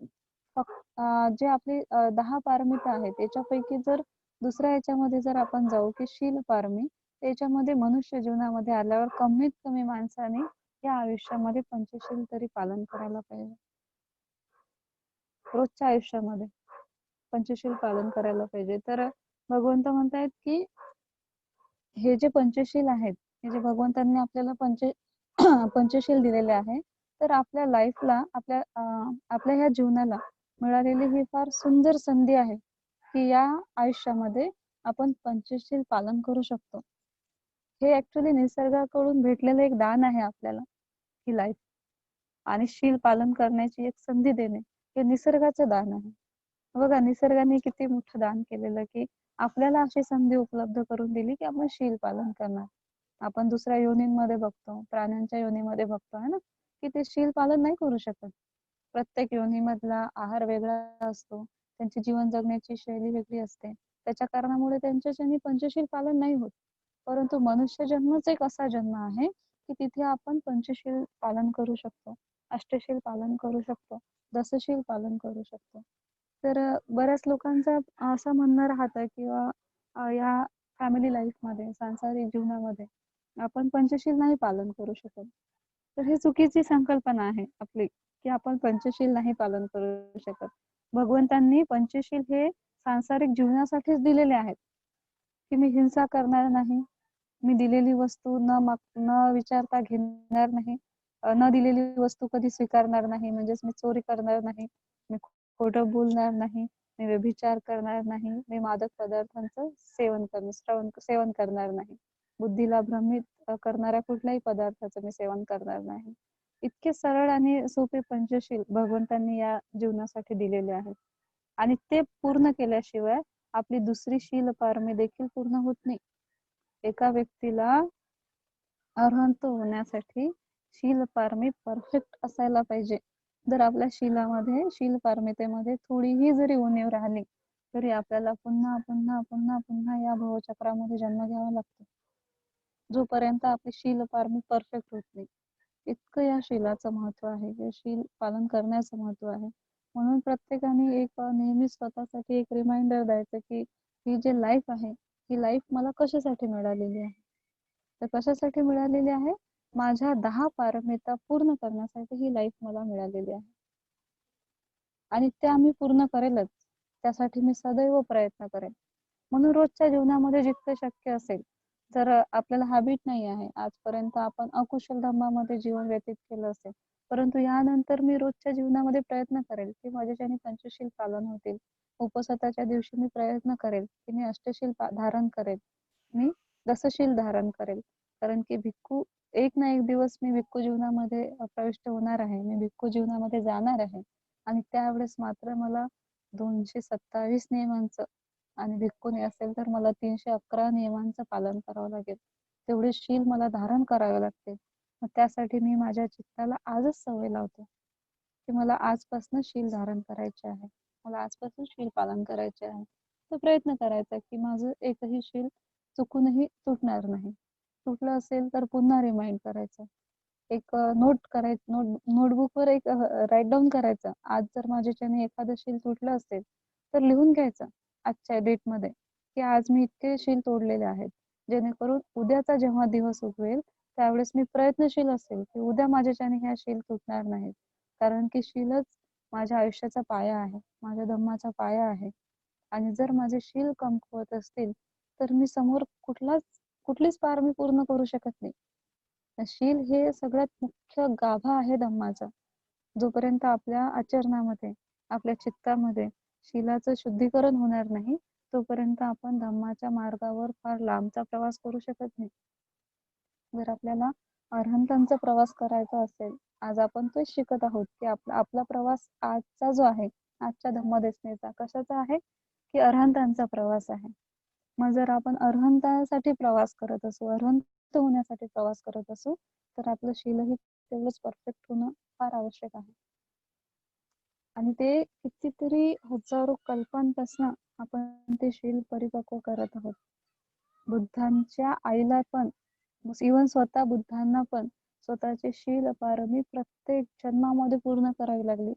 जे आपले 10 पारमिता आहेत त्याच्यापैकी जर दुसऱ्या याच्यामध्ये जर आपण जाऊ की शील पारमी, त्याच्यामध्ये मनुष्य जीवनामध्ये आल्यावर कमीत कमी माणसाने या आयुष्यामध्ये पंचशील तरी पालन करायला पाहिजे. रोजच्या आयुष्यामध्ये पंचशील पालन करायला पाहिजे. तर भगवंत म्हणतायत की हे जे पंचशील आहेत, हे जे भगवंतांनी आपल्याला पंचशील दिलेले आहे, तर आपल्या लाईफला आपल्या ह्या जीवनाला मिळालेली ही फार सुंदर संधी आहे की या आयुष्यामध्ये आपण पंचशील पालन करू शकतो. हे ऍक्च्युली निसर्गाकडून भेटलेलं एक दान आहे आपल्याला, ही लाईफ. आणि शील पालन करण्याची एक संधी देणे हे निसर्गाचं दान आहे. बघा निसर्गाने किती मोठं दान केलेलं की आपल्याला अशी संधी उपलब्ध करून दिली की आपण शील पालन करणार. आपण दुसऱ्या योनींमध्ये बघतो, प्राण्यांच्या योनीमध्ये बघतो है ना, की ते शील पालन नाही करू शकत. प्रत्येक योनीमधला आहार वेगळा असतो, त्यांची जीवन जगण्याची शैली वेगळी असते. त्याच्या कारणामुळे त्यांच्याच्याने पंचशील पालन नाही होत. परंतु मनुष्य जन्मच एक असा जन्म आहे की तिथे आपण पंचशील पालन करू शकतो, अष्टशील पालन करू शकतो, दशशील पालन करू शकतो. तर बऱ्याच लोकांचा असं म्हणणं राहतं किंवा या फॅमिली लाईफमध्ये, सांसारिक जीवनामध्ये आपण पंचशील नाही पालन करू शकत. तर ही चुकीची संकल्पना आहे आपली, की आपण पंचशील नाही पालन करू शकत. भगवंतांनी पंचशील हे सांसारिक जीवनासाठीच दिलेले आहेत, की मी हिंसा करणार नाही, मी दिलेली वस्तू न विचारता घेणार नाही, न दिलेली वस्तू कधी स्वीकारणार नाही, म्हणजेच मी चोरी करणार नाही, मी खोटं बोलणार नाही, मी व्यभिचार करणार नाही, मी मादक पदार्थांचं सेवन करणार नाही, बुद्धीला भ्रमित करणाऱ्या कुठल्याही पदार्थाचं मी सेवन करणार नाही. इतके सरळ आणि सोपे पंचशील भगवंतांनी या जीवनासाठी दिलेले आहेत. आणि ते पूर्ण केल्याशिवाय आपली दुसरी शील पारमी देखील पूर्ण होत नाही. एका व्यक्तीला अर्हंत होण्यासाठी शील पारमी परफेक्ट असायला पाहिजे. जर आपल्या शील पारमितेमध्ये थोडीही जरी उणीव राहिली तरी आपल्याला पुन्हा पुन्हा पुन्हा पुन्हा या भवचक्रामध्ये जन्म घ्यावा लागतो, जोपर्यंत आपली शील पारमी परफेक्ट होत नाही. इतकं या शीलाचं महत्व आहे, या शील पालन करण्याचं महत्व आहे. म्हणून प्रत्येकाने एक नेहमी स्वतःसाठी एक रिमाइंडर द्यायचं की ही जी लाईफ आहे, ही लाईफ मला कशासाठी मिळालेली आहे. तर कशासाठी मिळालेली आहे? माझ्या 10 पारमिता पूर्ण करण्यासाठी ही लाईफ मला मिळालेली आहे. आणि त्या मी पूर्ण करेलच. त्यासाठी मी सदैव प्रयत्न करेन. म्हणून रोजच्या जीवनामध्ये जितकं शक्य असेल, जर आपल्याला हॅबिट नाही आहे, आजपर्यंत आपण अकुशल धर्मामध्ये जीवन व्यतीत केलं असेल, परंतु यानंतर मी रोजच्या जीवनामध्ये प्रयत्न करेल की माझ्याच्याने पंचशील पालन होतील. उपवासाच्या दिवशी मी प्रयत्न करेल की मी अष्टशील धारण करेल, मी दशशील धारण करेल. कारण की भिक्खू एक ना एक दिवस मी भिक्खू जीवनामध्ये प्रविष्ट होणार आहे, मी भिक्खू जीवनामध्ये जाणार आहे. आणि त्यावेळेस मात्र मला 227 नियमांचं, आणि भिक्खूनी असेल तर मला 311 नियमांचं पालन करावं लागेल. तेवढे शील मला धारण करावे लागते. मग त्यासाठी मी माझ्या चित्ताला आजच सवय लावतो की मला आजपासून शील धारण करायचे आहे, मला आजपासून शील पालन करायचे आहे. तर प्रयत्न करायचा की माझं एकही शील चुकूनही तुटणार नाही. तुटलं असेल तर पुन्हा रिमाइंड करायचं. एक नोटबुकवर एक राईट डाऊन करायचं. आज जर माझ्याच्याने एखादं शील तुटलं असेल तर लिहून घ्यायचं आजच्या डेटमध्ये की आज मी इतके शील तोडलेले आहेत, जेणेकरून उद्याचा जेव्हा दिवस उगवेल त्यावेळेस मी प्रयत्नशील असेल की उद्या माझ्याच्याने ह्या शील तुटणार नाहीत. कारण की शीलच माझ्या आयुष्याचा पाया आहे, माझ्या धम्माचा पाया आहे. आणि जर माझे शील कमकुवत असतील तर मी समोर कुठलीच पार मी पूर्ण करू शकत नाही. शील हे सगळ्यात मुख्य गाभा आहे धम्माचा. जोपर्यंत आपल्या आचरणामध्ये, आपल्या चित्तामध्ये शीलाचं शुद्धीकरण होणार नाही, तोपर्यंत आपण धम्माच्या मार्गावर फार लांबचा प्रवास करू शकत नाही. जर आपल्याला अरहंतांचा प्रवास करायचा असेल, आज आपण तेच शिकत आहोत की आपला प्रवास आजचा जो आहे, आजच्या धम्मदेशनेचा कशाचा आहे की अरहंतांचा प्रवास आहे. मग जर आपण अरहंतासाठी प्रवास करत असू, अरहंत होण्यासाठी प्रवास करत असू, तर आपलं शीलही तेवढंच परफेक्ट होणं फार आवश्यक आहे. आणि ते कितीतरी हजारो कल्पांपासून आपण ते शील परिपक्व करत आहोत. बुद्धांच्या आईला पण, इव्हन स्वतः बुद्धांना पण स्वतःचे शील पारमी प्रत्येक जन्मामध्ये पूर्ण करावी लागली.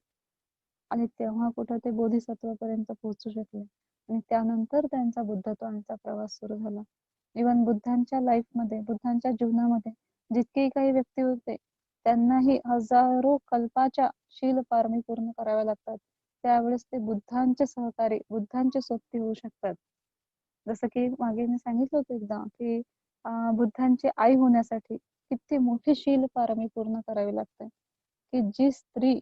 आणि तेव्हा कुठं ते बोधिसत्वापर्यंत पोहोचू शकले. आणि त्यानंतर त्यांचा बुद्धत्वाचा प्रवास सुरू झाला. इव्हन बुद्धांच्या लाईफमध्ये, बुद्धांच्या जीवनामध्ये जितकेही काही व्यक्ती होते त्यांनाही हजारो कल्पाच्या शील पारमी पूर्ण कराव्या लागतात. त्यावेळेस ते बुद्धांचे सहकारी, बुद्धांचे सोबती होऊ शकतात. जसं की मागे मी सांगितलं होतं एकदा की बुद्धांची आई होण्यासाठी किती मोठी शील पारमी पूर्ण करावी लागते. की जी स्त्री,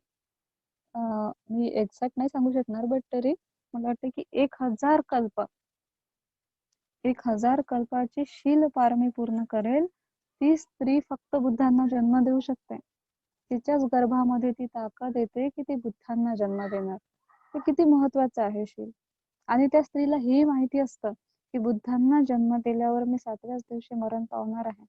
मी एक्झॅक्ट नाही सांगू शकणार, बट तरी मला वाटतं की 1000 कल्पाची शील पारमी पूर्ण करेल ती स्त्री फक्त बुद्धांना जन्म देऊ शकते. तिच्याच गर्भामध्ये ती ताकद येते की ती बुद्धांना जन्म देणार. ते किती महत्वाचं आहे शील. आणि त्या स्त्रीला हे माहिती असतं की बुद्धांना जन्म दिल्यावर मी 7व्याच दिवशी मरण पावणार आहे.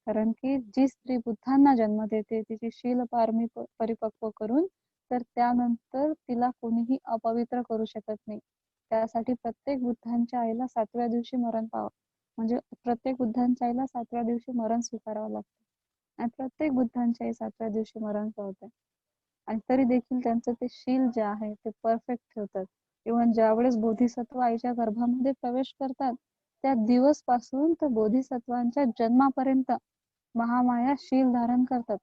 कारण की जी स्त्री बुद्धांना जन्म देते तिची शील पारमी परिपक्व करून तर त्यानंतर तिला कोणीही अपवित्र करू शकत नाही. त्यासाठी प्रत्येक बुद्धांच्या आईला 7व्या दिवशी मरण पावावं, म्हणजे प्रत्येक बुद्धांच्या आईला 7व्या दिवशी मरण स्वीकारावं लागतं. आणि प्रत्येक बुद्धांच्या आई 7व्या दिवशी मरण पावते. आणि तरी देखील त्यांचं ते शील जे आहे ते परफेक्ट ठेवतात. इव्हन ज्यावेळेस बोधिसत्व आईच्या गर्भामध्ये प्रवेश करतात, त्या दिवस पासून तर बोधिसत्वांच्या जन्मापर्यंत महामाया शील धारण करतात,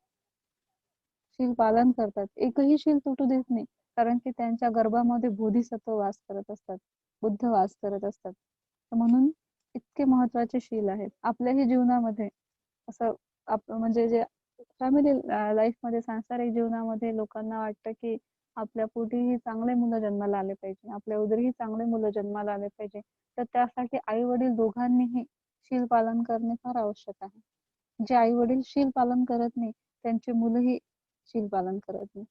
शील पालन करतात. एकही शील तुटू देत नाही, कारण की त्यांच्या गर्भामध्ये बोधिसत्व वास करत असतात, बुद्ध वास करत असतात. म्हणून इतके महत्वाचे शील आहेत आपल्याही जीवनामध्ये. असं म्हणजे जे फॅमिली लाईफ मध्ये, सांसारिक जीवनामध्ये लोकांना वाटतं की आपल्या पोटीही चांगले मुलं जन्माला आले पाहिजे, आपल्या उदरीही चांगले मुलं जन्माला आले पाहिजे. तर त्यासाठी आई वडील दोघांनीही शील पालन करणे फार आवश्यक आहे. जे आई वडील शील पालन करत नाही, त्यांची मुलंही शील पालन करत नाही.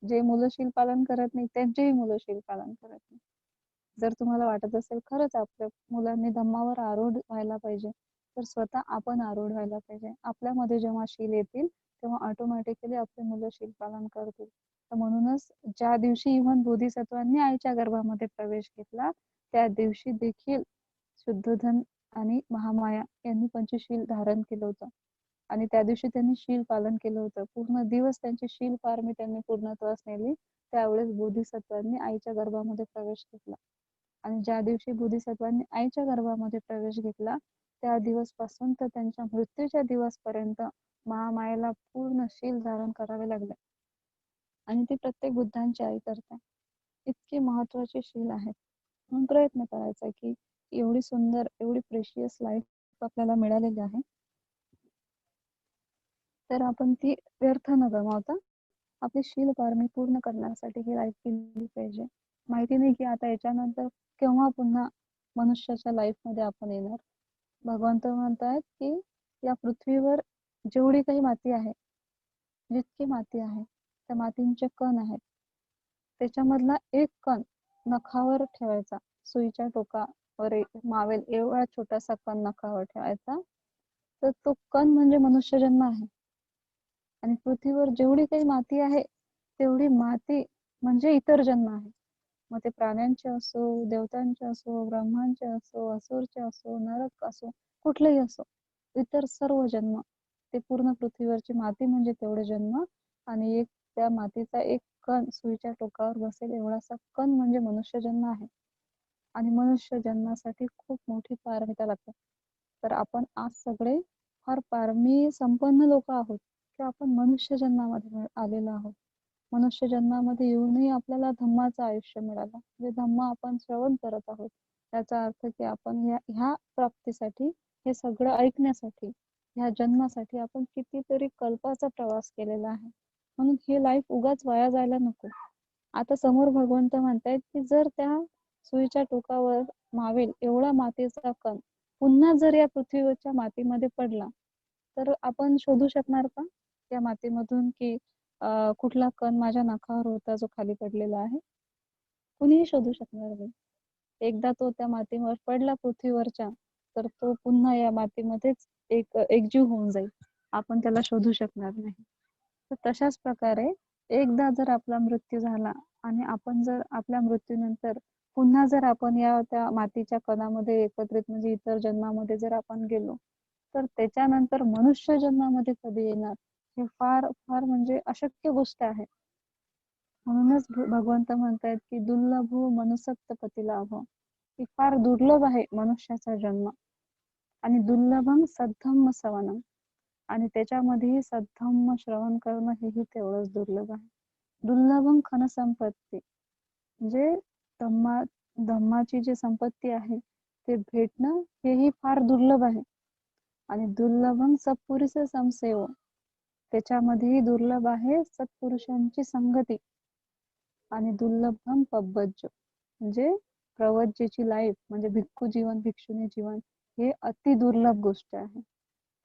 जे मुलं शील पालन करत नाही, त्यांचेही मुलं शील पालन करत नाही. जर तुम्हाला वाटत असेल खरंच आपल्या मुलांनी धम्मावर आरूढ व्हायला पाहिजे, तर स्वतः आपण आरूढ व्हायला पाहिजे. आपल्यामध्ये जेव्हा शील येतील तेव्हा ऑटोमॅटिकली आपले मुलं शील पालन करतील. तर म्हणूनच ज्या दिवशी इव्हन बोधिसत्वांनी आईच्या गर्भामध्ये प्रवेश घेतला, त्या दिवशी देखील शुद्धोधन आणि महामाया यांनी पंचशील धारण केलं होतं. आणि त्या दिवशी त्यांनी शील पालन केलं होतं. पूर्ण दिवस त्यांची शील पारमी त्यांनी पूर्णत्वास नेली. त्यावेळेस बोधिसत्वांनी आईच्या गर्भामध्ये प्रवेश घेतला. आणि ज्या दिवशी बोधिसत्वांनी आईच्या गर्भामध्ये प्रवेश घेतला, त्या दिवस पासून तर त्यांच्या मृत्यूच्या दिवसपर्यंत महामायेला पूर्ण शील धारण करावे लागले. आणि ती प्रत्येक बुद्धांची आई करते. इतकी महत्वाची शील आहेत. म्हणून प्रयत्न करायचा की एवढी सुंदर, एवढी प्रेशियस लाईफ आपल्याला मिळालेली आहे, तर आपण ती व्यर्थ न गमावता आपली शील पारमी पूर्ण करण्यासाठी ही लाईफ केली पाहिजे. माहिती नाही की आता याच्यानंतर केव्हा पुन्हा मनुष्याच्या लाईफ मध्ये आपण येणार. भगवंत म्हणतायत की या पृथ्वीवर जेवढी काही माती आहे, जितकी माती आहे, त्या मातींचे कण आहेत, त्याच्यामधला एक कण नखावर ठेवायचा, सुईच्या टोकावर मावेल एवढा छोटासा कण नखावर ठेवायचा. तर तो कण म्हणजे मनुष्य जन्म आहे. आणि पृथ्वीवर जेवढी काही माती आहे, तेवढी माती म्हणजे इतर जन्म आहे. मग ते प्राण्यांचे असो, देवतांचे असो, ब्रह्मांचे असो, असुरचे असो, नरक असो, कुठलेही असो, इतर सर्व जन्म, ते पूर्ण पृथ्वीवरची माती म्हणजे तेवढे जन्म. आणि एक त्या मातीचा एक कण सुईच्या टोकावर बसेल एवढासा कण म्हणजे मनुष्य जन्म आहे. आणि मनुष्य जन्मासाठी खूप मोठी पारमिता लागतात. तर आपण आज सगळे फार पारमी संपन्न लोक आहोत की आपण मनुष्य जन्मामध्ये आलेलो आहोत. मनुष्य जन्मामध्ये येऊनही आपल्याला धम्माचं आयुष्य मिळालं, म्हणजे धम्म आपण श्रवण करत आहोत. त्याचा अर्थ की आपण ह्या प्राप्तीसाठी, हे सगळं ऐकण्यासाठी, ह्या जन्मासाठी आपण कितीतरी कल्पाचा प्रवास केलेला आहे. म्हणून ही लाईफ उगाच वाया जायला नको. आता समोर भगवंत म्हणतायत की जर त्या सुईच्या टोकावर मावेल एवढा मातीचा कण पुन्हा जर या पृथ्वीवरच्या मातीमध्ये पडला, तर आपण शोधू शकणार का त्या मातीमधून की कुठला कण माझ्या नखावर होता जो खाली पडलेला आहे? कुणीही शोधू शकणार नाही. एकदा तो त्या मातीवर पडला पृथ्वीवरच्या, तर तो पुन्हा या मातीमध्येच एकजीव होऊन जाईल. आपण त्याला शोधू शकणार नाही. तर तशाच प्रकारे एकदा जर आपला मृत्यू झाला आणि आपण जर आपल्या मृत्यूनंतर पुन्हा जर आपण या त्या मातीच्या कणामध्ये एकत्रित, म्हणजे इतर जन्मामध्ये जर आपण गेलो, तर त्याच्यानंतर मनुष्य जन्मामध्ये कधी येणार हे फार फार म्हणजे अशक्य गोष्ट आहे. म्हणूनच भगवंत म्हणतायत की दुर्लभो मनुसक्त पती लाभ, की फार दुर्लभ आहे मनुष्याचा जन्म. आणि दुर्लभम सद्धम्म सवनम, आणि त्याच्यामध्येही सद्धम्म श्रवण करणं हेही तेवढंच दुर्लभ आहे. दुर्लभम खन संपत्ती, म्हणजे धम्माची जी संपत्ती आहे ते भेटणं हेही फार दुर्लभ आहे. आणि दुर्लभम सत्पुरुष समसेव, त्याच्यामध्येही दुर्लभ आहे सत्पुरुषांची संगती. आणि दुर्लभम पब्बज्ज, म्हणजे प्रवज्जेची लाईफ, म्हणजे भिक्खू जीवन, भिक्षुनी जीवन, हे अति दुर्लभ गोष्ट आहे.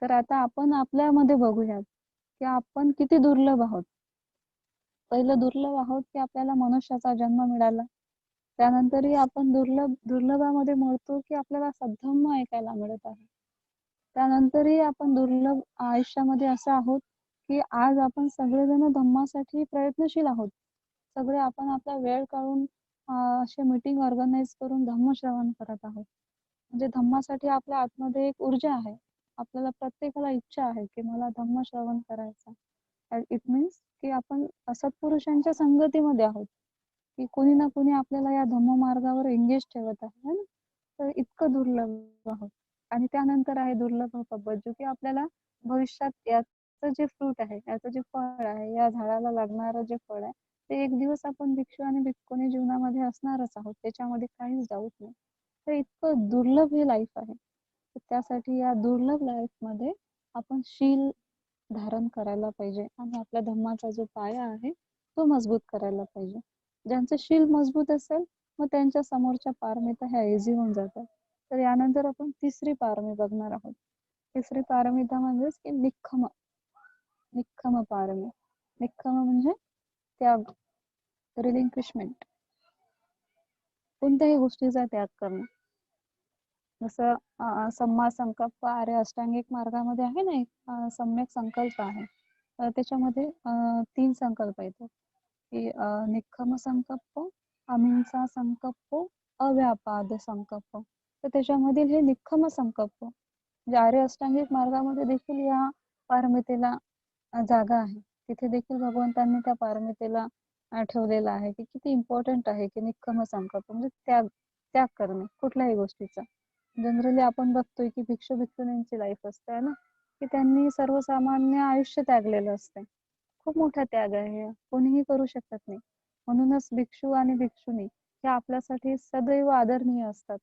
तर आता आपण आपल्यामध्ये बघूयात की आपण किती दुर्लभ आहोत. पहिलं दुर्लभ आहोत की आपल्याला मनुष्याचा जन्म मिळाला. त्यानंतरही आपण दुर्लभामध्ये म्हणतो की आपल्याला सद्धम्म ऐकायला मिळत आहे. त्यानंतरही आपण दुर्लभ आयुष्यामध्ये असं आहोत की आज आपण सगळेजण धम्मासाठी प्रयत्नशील आहोत. सगळे आपण आपला वेळ काढून असे मीटिंग ऑर्गनाइज करून धम्मश्रवण करत आहोत. म्हणजे धम्मासाठी आपल्या आतमध्ये एक ऊर्जा आहे. आपल्याला प्रत्येकाला इच्छा आहे, की मला धम्मश्रवण करायचं. इट मीन्स की आपण सत्पुरुषांच्या संगतीमध्ये आहोत, की कोणी ना कोणी आपल्याला या धम्ममार्गावर एंगेज ठेवत आहे, है ना? तर इतकं दुर्लभ आहोत. आणि त्यानंतर आहे दुर्लभ पद्धत, जो की आपल्याला भविष्यात याचं जे फ्रूट आहे, याचं जे फळ आहे, या झाडाला लागणारं जे फळ आहे, ते एक दिवस आपण भिक्षू आणि भिक्खुनी जीवनामध्ये असणारच आहोत. त्याच्यामध्ये काहीच डाऊट नाही. तर इतकं दुर्लभ हे लाईफ आहे. तर त्यासाठी या दुर्लभ लाईफमध्ये आपण शील धारण करायला पाहिजे आणि आपल्या धम्माचा जो पाया आहे तो मजबूत करायला पाहिजे. ज्यांचं शील मजबूत असेल मग त्यांच्या समोरच्या पारमिता ह्या इझी होऊन जातात. तर यानंतर आपण तिसरी पारमी बघणार आहोत. तिसरी पारमिता म्हणजेच की निक्खम. निक्खम पारमी. निक्खम म्हणजे त्याग, रिलिंक्विशमेंट. कोणत्याही गोष्टीचा त्याग करणं. जसं सम्मा संकल्प आर्य अष्टांगिक मार्गामध्ये आहे ना एक सम्यक संकल्प आहे. त्याच्यामध्ये 3 संकल्प येतात, की निक्खम संकल्प, अहिंसा संकल्प, अव्यापाद संकल्प. तर त्याच्यामधील हे निक्खम संकल्प म्हणजे आर्य अष्टांगिक मार्गामध्ये देखील या पारमितेला जागा आहे. तिथे देखील भगवंतांनी त्या पारमितेला ठेवलेलं आहे, की किती इम्पॉर्टंट आहे, की निक्खम संकल्प म्हणजे त्याग त्याग करणे कुठल्याही गोष्टीचा. जनरली आपण बघतोय, की भिक्षू-भिक्षुणींची लाईफ असते ना, की त्यांनी सर्वसामान्य आयुष्य त्यागलेलं असते. खूप मोठा त्याग आहे हा. कोणीही करू शकत नाही. म्हणूनच भिक्षू आणि भिक्षुणी हे आपल्यासाठी सदैव आदरणीय असतात,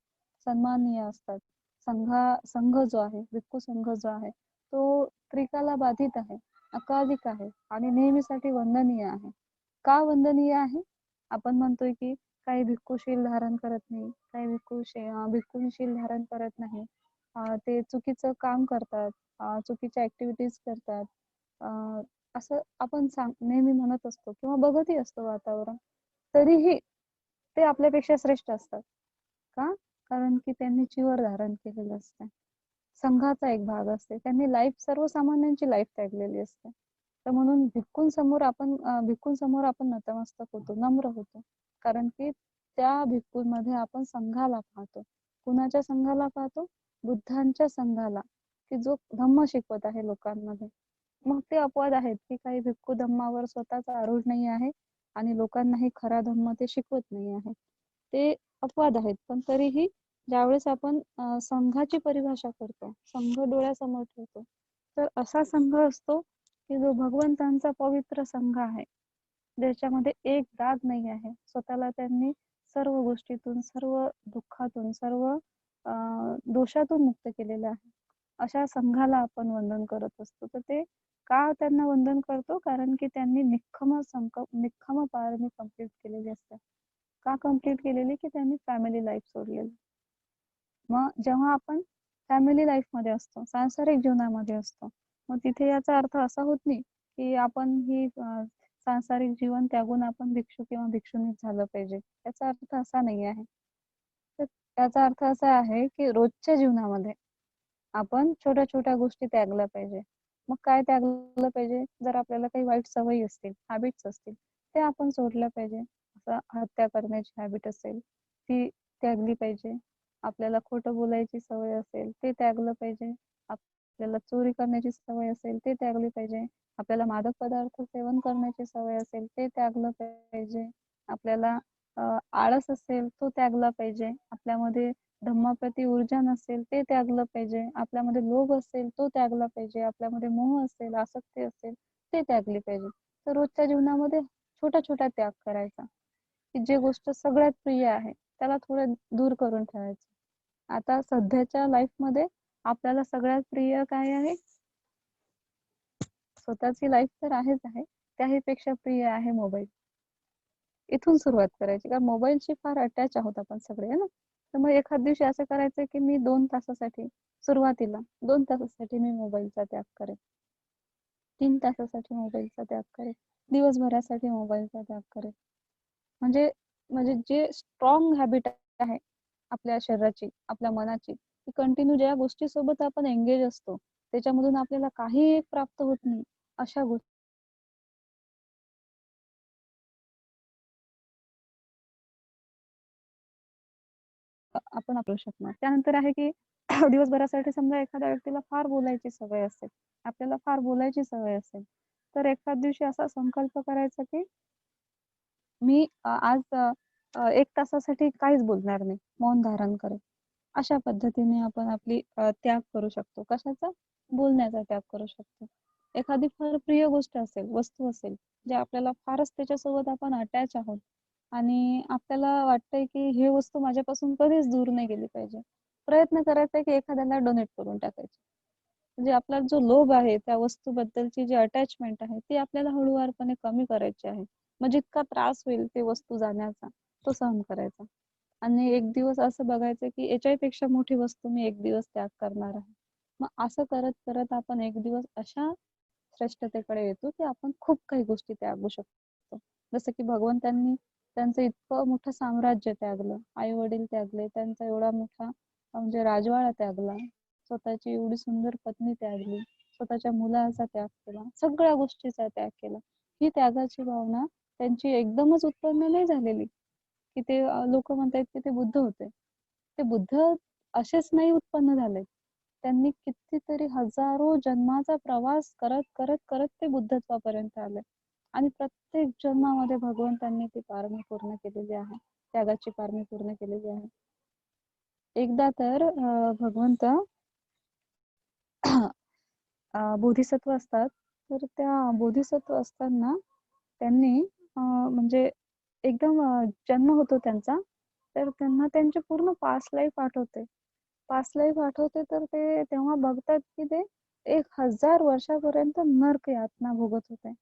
सन्माननीय असतात. संघ जो आहे, भिक्खू संघ जो आहे, तो त्रिकाला बाधित आहे, अकाधिक आहे आणि नेहमीसाठी वंदनीय आहे. का वंदनीय आहे? आपण म्हणतोय, की काही भिक्खू शील धारण करत नाही, काही भिक्खू शील धारण करत नाही. ते चुकीचं काम करतात, चुकीच्या ऍक्टिव्हिटीज करतात. असं आपण नेहमी म्हणत असतो किंवा बघतही असतो वातावरण. तरीही ते आपल्यापेक्षा श्रेष्ठ असतात. का? कारण की त्यांनी चिवर धारण केलेलं असतं. संघाचा एक भाग असते. त्यांनी सर्वसामान्यांची लाईफ त्यागलेली असते. तर म्हणून भिक्खूंसमोर आपण नतमस्तक होतो, नम्र होतो. कारण की त्या भिक्खूंमध्ये आपण संघाला पाहतो. कुणाच्या संघाला पाहतो? बुद्धांच्या संघाला, की जो धम्म शिकवत आहे लोकांमध्ये. मग ते अपवाद आहेत, की काही भिक्खू धम्मावर स्वतःचा आरूढ नाही आहे आणि लोकांनाही खरा धम्म ते शिकवत नाही आहे. ते अपवाद आहेत. पण तरीही ज्यावेळेस आपण संघाची परिभाषा करतो, संघ डोळ्यासमोर ठेवतो, तर असा संघ असतो, की जो भगवंतांचा पवित्र संघ आहे. ज्याच्यामध्ये एक डाग नाही आहे. स्वतःला त्यांनी सर्व गोष्टीतून, सर्व दुःखातून, सर्व दोषातून मुक्त केलेलं आहे. अशा संघाला आपण वंदन करत असतो. तर ते का त्यांना वंदन करतो? कारण की त्यांनी निक्खम पारमी कंप्लीट केलेली असते. का कंप्लीट केलेली? की त्यांनी फॅमिली लाईफ सोडलेली. मग जेव्हा आपण फॅमिली लाईफमध्ये असतो, सांसारिक जीवनामध्ये असतो, मग तिथे याचा अर्थ असा होत नाही, की आपण ही सांसारिक जीवन त्यागून आपण भिक्षू किंवा भिक्षुणीच झालं पाहिजे. याचा अर्थ असा नाही आहे. तर त्याचा अर्थ असा आहे, की रोजच्या जीवनामध्ये आपण छोट्या-छोट्या गोष्टी त्यागल्या पाहिजे. मग काय त्यागलं पाहिजे? जर आपल्याला काही वाईट सवयी असतील, हॅबिट्स असतील, ते आपण सोडल्या पाहिजे. असं हत्या करण्याची हॅबिट असेल, ती त्यागली पाहिजे. आपल्याला खोटं बोलायची सवय असेल, ते त्यागलं पाहिजे. आपल्याला चोरी करण्याची सवय असेल, ते त्यागली पाहिजे. आपल्याला मादक पदार्थ सेवन करण्याची सवय असेल, ते त्यागलं पाहिजे. आपल्याला आळस असेल, तो त्यागला पाहिजे. आपल्यामध्ये धम्माप्रती ऊर्जा नसेल, ते त्यागलं पाहिजे. आपल्यामध्ये लोभ असेल, तो त्यागला पाहिजे. आपल्यामध्ये मोह असेल, आसक्ती असेल, ते त्यागली पाहिजे. तर रोजच्या जीवनामध्ये छोटा-छोटा त्याग करायचा, की जे गोष्ट सगळ्यात प्रिय आहे, त्याला थोडं दूर करून ठेवायचं. आता सध्याच्या लाईफमध्ये आपल्याला सगळ्यात प्रिय काय आहे? स्वतःची लाईफ तर आहेच आहे, त्याही पेक्षा प्रिय आहे मोबाईल. इथून सुरुवात करायची. कारण मोबाईलशी फार अटॅच आहोत आपण सगळे है ना. तर मग एखाद दिवशी असं करायचं की मी 2 तासासाठी सुरुवातीला 2 तासासाठी मी मोबाईलचा त्याग करेन. 3 तासासाठी मोबाईलचा त्याग करेन. दिवसभरासाठी मोबाईलचा त्याग करेन. म्हणजे म्हणजे जे स्ट्रॉंग हॅबिट आहे आपल्या शरीराची, आपल्या मनाची, ती कंटिन्यू ज्या गोष्टीसोबत आपण एंगेज असतो, त्याच्यामधून आपल्याला काही एक प्राप्त होत नाही, अशा गोष्टी आपण वापरू शकणार. त्यानंतर आहे की दिवसभरासाठी समजा एखाद्या व्यक्तीला फार बोलायची सवय असेल, आपल्याला फार बोलायची सवय असेल, तर एखाद दिवशी असा संकल्प करायचा की मी आज 1 तासासाठी काहीच बोलणार नाही, मौन धारण करेन. अशा पद्धतीने आपण आपली त्याग करू शकतो. कशाचा? बोलण्याचा त्याग करू शकतो. एखादी फार प्रिय गोष्ट असेल, वस्तू असेल, जे आपल्याला फारच त्याच्यासोबत आपण अटॅच आहोत आणि आपल्याला वाटतंय की हे वस्तू माझ्यापासून कधीच दूर नाही गेली पाहिजे. प्रयत्न करायचा की एखाद्याला डोनेट करून टाकायची. म्हणजे आपला जो लोभ आहे, त्या वस्तूबद्दलची जी अटॅचमेंट आहे, ती आपल्याला हळूवारपणे कमी करायची आहे. मग जितका त्रास होईल ते वस्तू जाण्याचा, तो सहन करायचा. आणि एक दिवस असं बघायचं की याच्यापेक्षा मोठी वस्तू मी एक दिवस त्याग करणार आहे. मग असं करत करत आपण एक दिवस अशा श्रेष्ठतेकडे येतो की आपण खूप काही गोष्टी त्यागू शकतो. जसं की भगवंतांनी त्यांचं इतकं मोठं साम्राज्य त्यागलं, आई वडील त्यागले, त्यांचा एवढा मोठा म्हणजे राजवाडा त्यागला, स्वतःची एवढी सुंदर पत्नी त्यागली, स्वतःच्या मुलाचा त्याग केला, सगळ्या गोष्टीचा त्याग केला. ही त्यागाची भावना त्यांची एकदमच उत्पन्न नाही झालेली. की ते लोक म्हणतात की ते बुद्ध होते. ते बुद्ध असेच नाही उत्पन्न झाले. त्यांनी कितीतरी हजारो जन्माचा प्रवास करत करत करत ते बुद्धत्वापर्यंत आले. आणि प्रत्येक जन्मामध्ये भगवंतांनी ती पारमी पूर्ण केलेली आहे. त्यागाची पारमी पूर्ण केलेली आहे. एकदा तर भगवंत बोधिसत्व असतात. तर त्या बोधिसत्व असताना त्यांनी म्हणजे एकदम जन्म होतो त्यांचा. तर त्यांना त्यांचे पूर्ण पास्ट लाईफ आठवते. पास्ट लाईफ आठवते तर ते तेव्हा बघतात की ते 1000 वर्षापर्यंत नरक यातना भोगत होते.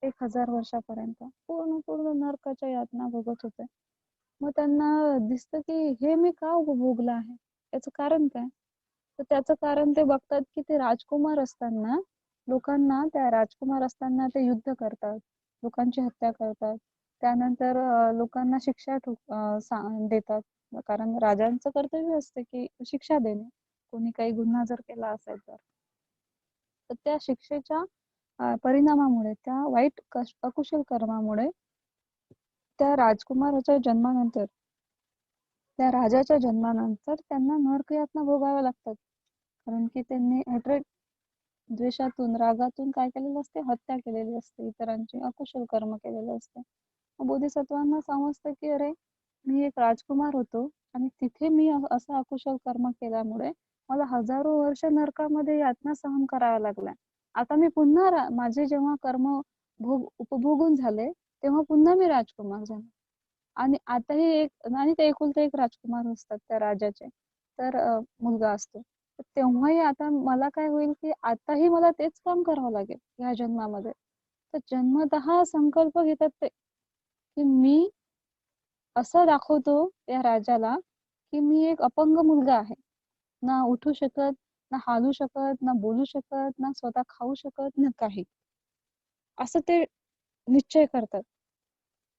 1000 वर्षापर्यंत पूर्ण नरकाच्या यातना भोगत होते. मग त्यांना दिसतं की हे मी का भोगलं आहे? याचं कारण काय? तर त्याचं कारण ते बघतात की ते राजकुमार असताना लोकांना त्या राजकुमार असताना ते युद्ध करतात, लोकांची हत्या करतात. त्यानंतर लोकांना शिक्षा देतात. कारण राजांचं कर्तव्य असते की शिक्षा देणे. कोणी काही गुन्हा जर केला असेल तर. तर त्या शिक्षेच्या परिणामामुळे, त्या वाईट अकुशल कर्मामुळे त्या राजकुमाराच्या जन्मानंतर, त्या राजाच्या जन्मानंतर त्यांना नरकयातना भोगाव्या लागतात. कारण की त्यांनी हेट्रेड, द्वेषातून, रागातून काय केलेलं असते? हत्या केलेली असते, इतरांची अकुशल कर्म केलेलं असते. बोधिसत्वांना समजतं की अरे, मी एक राजकुमार होतो आणि तिथे मी असं अकुशल कर्म केल्यामुळे मला हजारो वर्ष नरकामध्ये यातना सहन कराव्या लागल्या. आता मी पुन्हा माझे जेव्हा कर्म उपभोगून झाले, तेव्हा पुन्हा मी राजकुमार झाले. आणि आताही एक, आणि ते एकुलते एक राजकुमार असतात त्या राजाचे. तर मुलगा असतो. तर तेव्हाही आता मला काय होईल की आताही मला तेच काम करावं लागेल ह्या जन्मामध्ये. तर जन्मतः संकल्प घेतात ते की मी असं दाखवतो या राजाला की मी एक अपंग मुलगा आहे. ना उठू शकत, ना हालू शकत, ना बोलू शकत, ना स्वतः खाऊ शकत, ना काही. असं ते निश्चय करतात.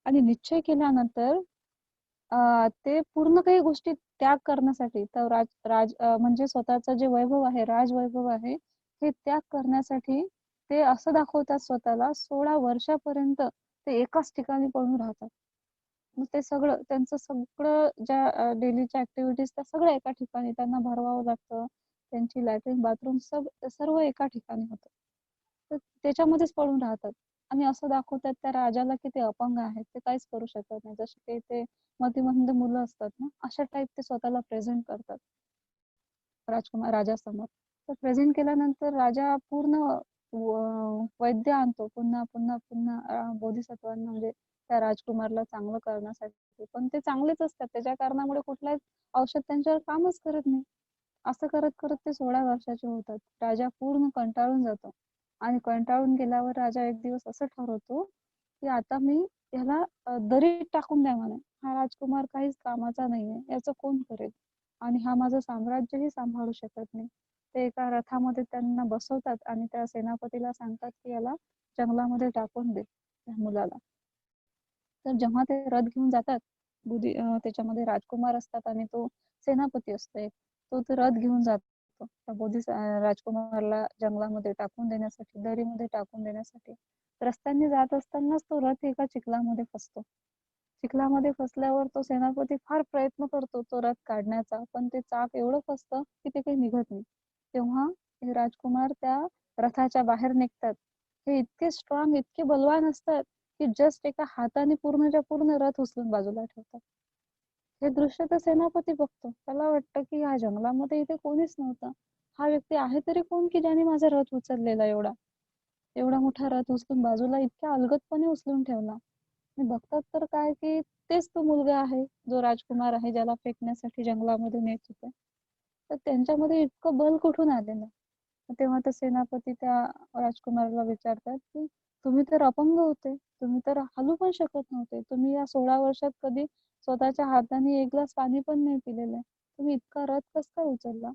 आणि निश्चय केल्यानंतर ते पूर्ण काही गोष्टी त्याग करण्यासाठी तर म्हणजे स्वतःचं जे वैभव आहे, राजवैभव आहे, हे त्याग करण्यासाठी ते असं दाखवतात स्वतःला 16 वर्षापर्यंत ते एकाच ठिकाणी पळून राहतात. मग ते सगळं त्यांचं सगळं ज्या डेलीच्या ऍक्टिव्हिटीज त्या सगळ्या एका ठिकाणी त्यांना भरवावं लागतं. त्यांची लॅट्रिन, बाथरूम सर्व एका ठिकाणी होतं. तर त्याच्यामध्येच पळून राहतात. आणि असं दाखवतात त्या राजाला की ते अपंग आहेत. ते काहीच करू शकत नाही. जसे काही ते मतिमंद मुलं असतात ना, अशा टाईप ते स्वतःला प्रेझेंट करतात राजकुमार राजासमोर. तर प्रेझेंट केल्यानंतर राजा पूर्ण वैद्य आणतो पुन्हा पुन्हा पुन्हा बोधिसत्वांना, म्हणजे त्या राजकुमारला चांगलं करण्यासाठी. पण ते चांगलेच असतात. त्याच्या कारणामुळे कुठलाच औषध त्यांच्यावर कामच करत नाही. असं करत करत ते 16 वर्षाचे होतात. राजा पूर्ण कंटाळून जातो. आणि कंटाळून गेल्यावर राजा एक दिवस असं ठरवतो की आता मी याला दरीत टाकून द्या म्हणे. हा राजकुमार काहीच कामाचा नाहीये. याचं कोण करेल? आणि हा माझं साम्राज्यही सांभाळू शकत नाही. ते एका रथामध्ये त्यांना बसवतात आणि त्या सेनापतीला सांगतात की याला जंगलामध्ये टाकून दे, त्या मुलाला. तर जेव्हा ते रथ घेऊन जातात, त्याच्यामध्ये राजकुमार असतात आणि तो सेनापती असतो एक. तो रथ घेऊन जातो त्या राजकुमारला जंगलामध्ये टाकून देण्यासाठी, दरीमध्ये टाकून देण्यासाठी. रस्त्याने जात असतानाच तो रथ एका चिखलामध्ये फसतो. चिखलामध्ये फसल्यावर तो सेनापती फार प्रयत्न करतो तो रथ काढण्याचा, पण ते चाक एवढं फसतं की ते काही निघत नाही. तेव्हा हे राजकुमार त्या रथाच्या बाहेर निघतात. हे इतके स्ट्रॉंग, इतके बलवान असतात की जस्ट एका हाताने पूर्णच्या पूर्ण रथ उचलून बाजूला ठेवतात. हे दृश्य तर सेनापती बघतो. त्याला वाटतं की ह्या जंगलामध्ये इथे कोणीच नव्हतं. हा व्यक्ती आहे तरी कोण की ज्याने माझा रथ उचललेला एवढा एवढा मोठा रथ उचलून बाजूला इतक्या अलगदपणे उचलून ठेवला. आणि बघतात तर काय की तेच तो मुलगा आहे जो राजकुमार आहे ज्याला फेकण्यासाठी जंगलामध्ये नेत होते. तर त्यांच्यामध्ये इतकं बल कुठून आलेलं. तेव्हा तर सेनापती त्या राजकुमाराला विचारतात की तुम्ही तर अपंग होते, तुम्ही तर हलू पण शकत नव्हते, तुम्ही या 16 वर्षात कधी स्वतःच्या हाताने एक ग्लास पाणी पण नाही पिलेलं, तुम्ही इतका रथ कस काय उचलला?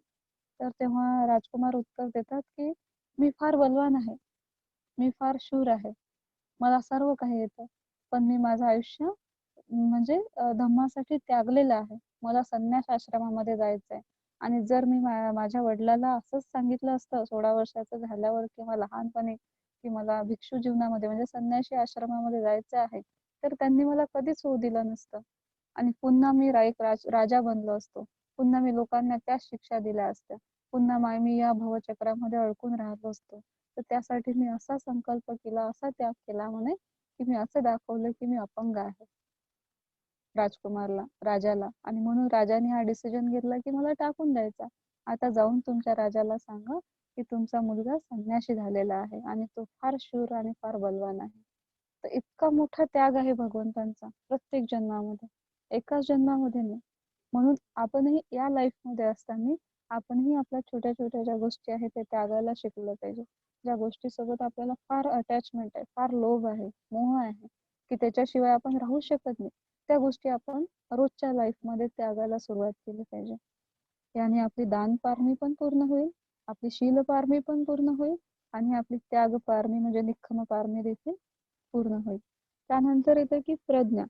तर तेव्हा राजकुमार उत्तर देतात की मी फार बलवान आहे, मी फार शूर आहे, मला सर्व काही येतं, पण मी माझं आयुष्य म्हणजे धम्मासाठी त्यागलेलं आहे. मला संन्यास आश्रमामध्ये जायचंय. आणि जर मी माझ्या वडिलांना असंच सांगितलं असतं 16 वर्षाचं झाल्यावर किंवा लहानपणी की मला भिक्षू जीवनामध्ये म्हणजे संन्यासी आश्रमामध्ये जायचं आहे, तर त्यांनी मला कधीच होऊ दिलं नसतं. आणि पुन्हा मी राजा बनलो असतो. पुन्हा मी लोकांना त्याच शिक्षा दिल्या असत्या. पुन्हा मी या भवचक्रामध्ये अडकून राहिलो असतो. तर त्यासाठी मी असा संकल्प केला, असा त्याग केला म्हणे, की मी असं दाखवलं की मी अपंग आहे राजाला. आणि म्हणून राजाने हा डिसिजन घेतला की मला टाकून द्यायचा. आता जाऊन तुमच्या राजाला सांगा की तुमचा मुलगा संन्याशी झालेला आहे आणि तो फार शूर आणि फार बलवान आहे. तर इतका मोठा त्याग आहे भगवंतांचा प्रत्येक जन्मामध्ये, एकाच जन्मामध्ये नाही. म्हणून आपणही या लाईफ मध्ये असताना आपणही आपल्या छोट्या छोट्या ज्या गोष्टी आहेत ते त्यागायला शिकलं पाहिजे. ज्या गोष्टीसोबत आपल्याला फार अटॅचमेंट आहे, फार लोभ आहे, मोह आहे, की त्याच्याशिवाय आपण राहू शकत नाही, त्या गोष्टी आपण रोजच्या लाईफ मध्ये त्यागायला सुरुवात केली पाहिजे. याने आपली दान पारमी पण पूर्ण होईल, आपली शील पारमी पण पूर्ण होईल आणि आपली त्याग पारमी म्हणजे निखम पारमी देखील पूर्ण होईल. त्यानंतर येते की प्रज्ञा.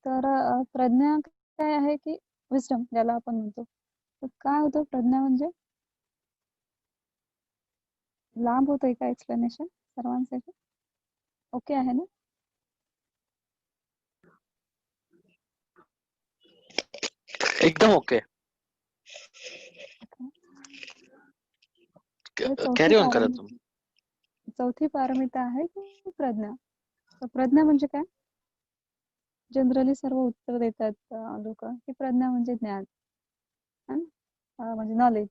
तर प्रज्ञा काय आहे की विस्डम ज्याला आपण म्हणतो. तर काय होतं प्रज्ञा म्हणजे? लांब होतंय का एक्सप्लेनेशन सर्वांसाठी? ओके आहे ना? एकदम ओके. हे चौथी कॅरी ऑन करा तुम्ही. पारमिता, चौथी पारमिता आहे की प्रज्ञा. तर प्रज्ञा म्हणजे काय? जनरली सर्व उत्तर देतात लोक की प्रज्ञा म्हणजे ज्ञान, म्हणजे नॉलेज.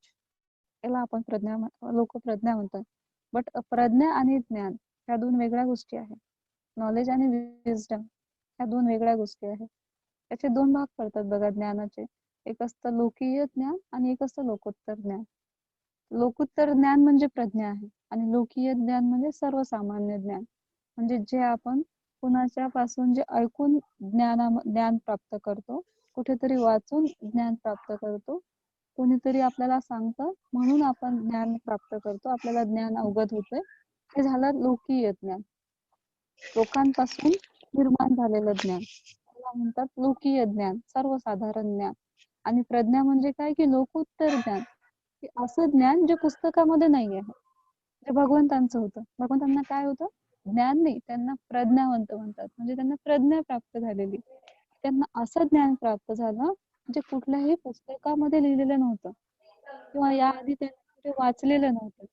याला आपण प्रज्ञा लोक प्रज्ञा म्हणतात. बट प्रज्ञा आणि ज्ञान ह्या दोन वेगळ्या गोष्टी आहेत. नॉलेज आणि विजडम ह्या दोन वेगळ्या गोष्टी आहेत. त्याचे दोन भाग पडतात बघा ज्ञानाचे. एक असतं लोकीय ज्ञान आणि एक असतं लोकोत्तर ज्ञान. लोकोत्तर ज्ञान म्हणजे प्रज्ञा आहे आणि लोकीय ज्ञान म्हणजे सर्वसामान्य ज्ञान. म्हणजे जे आपण कुणाच्या पासून जे ऐकून ज्ञान प्राप्त करतो, कुठेतरी वाचून ज्ञान प्राप्त करतो, कोणीतरी आपल्याला सांगतं म्हणून आपण ज्ञान प्राप्त करतो, आपल्याला ज्ञान अवगत होतंय, हे झालं लोकीय ज्ञान. लोकांपासून निर्माण झालेलं ज्ञान त्याला म्हणतात लोकीय ज्ञान, सर्वसाधारण ज्ञान. आणि प्रज्ञा म्हणजे काय की लोकोत्तर ज्ञान, की असं ज्ञान जे पुस्तकामध्ये नाही आहे, जे भगवंतांचं होतं. भगवंतांना काय होतं? ज्ञान नाही, त्यांना प्रज्ञावंत म्हणतात, म्हणजे त्यांना प्रज्ञा प्राप्त झालेली. त्यांना असं ज्ञान प्राप्त झालं जे कुठल्याही पुस्तकामध्ये लिहिलेलं नव्हतं किंवा याआधी त्यांनी कुठे वाचलेलं नव्हतं.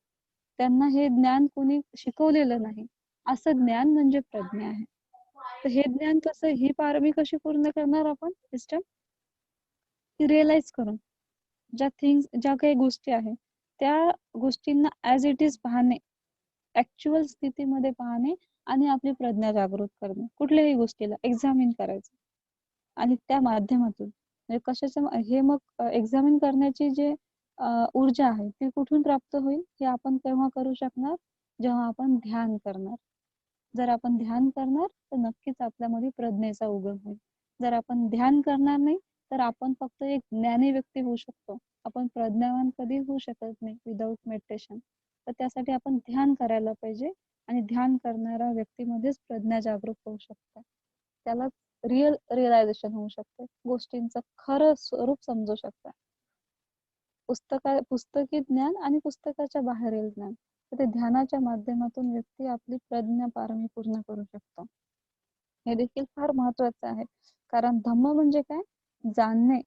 त्यांना हे ज्ञान कोणी शिकवलेलं नाही. असं ज्ञान म्हणजे प्रज्ञा आहे. तर हे ज्ञान कसं, ही पारमी कशी पूर्ण करणार आपण सिस्टम? रिअलाइज करून ज्या काही गोष्टी आहेत त्या गोष्टींना ऍज इट इज पाहणे, ऍक्च्युअल स्थितीमध्ये पाहणे आणि आपली प्रज्ञा जागृत करणे. कुठल्याही गोष्टीला एक्झामिन करायचं आणि त्या माध्यमातून म्हणजे कशाचं हे मग एक्झामिन करण्याची जे ऊर्जा आहे ती कुठून प्राप्त होईल? हे आपण तेव्हा करू शकणार जेव्हा आपण ध्यान करणार. जर आपण ध्यान करणार तर नक्कीच आपल्यामध्ये प्रज्ञेचा उगम होईल. जर आपण ध्यान करणार नाही तर आपण फक्त एक ज्ञानी व्यक्ती होऊ शकतो, आपण प्रज्ञावान कधी होऊ शकत नाही विदाउट मेडिटेशन. तर त्यासाठी आपण ध्यान करायला पाहिजे आणि ध्यान करणाऱ्या व्यक्तीमध्येच प्रज्ञा जागरूक होऊ शकते. त्याला रिअलायझेशन होऊ शकते, गोष्टींचं खरं स्वरूप समजू शकतं. पुस्तकी ज्ञान आणि पुस्तकाच्या बाहेरील ज्ञान, तर ते ध्यानाच्या माध्यमातून व्यक्ती आपली प्रज्ञा पारमी पूर्ण करू शकतो. हे देखील फार महत्वाचं आहे. कारण धम्म म्हणजे काय? जाणणे.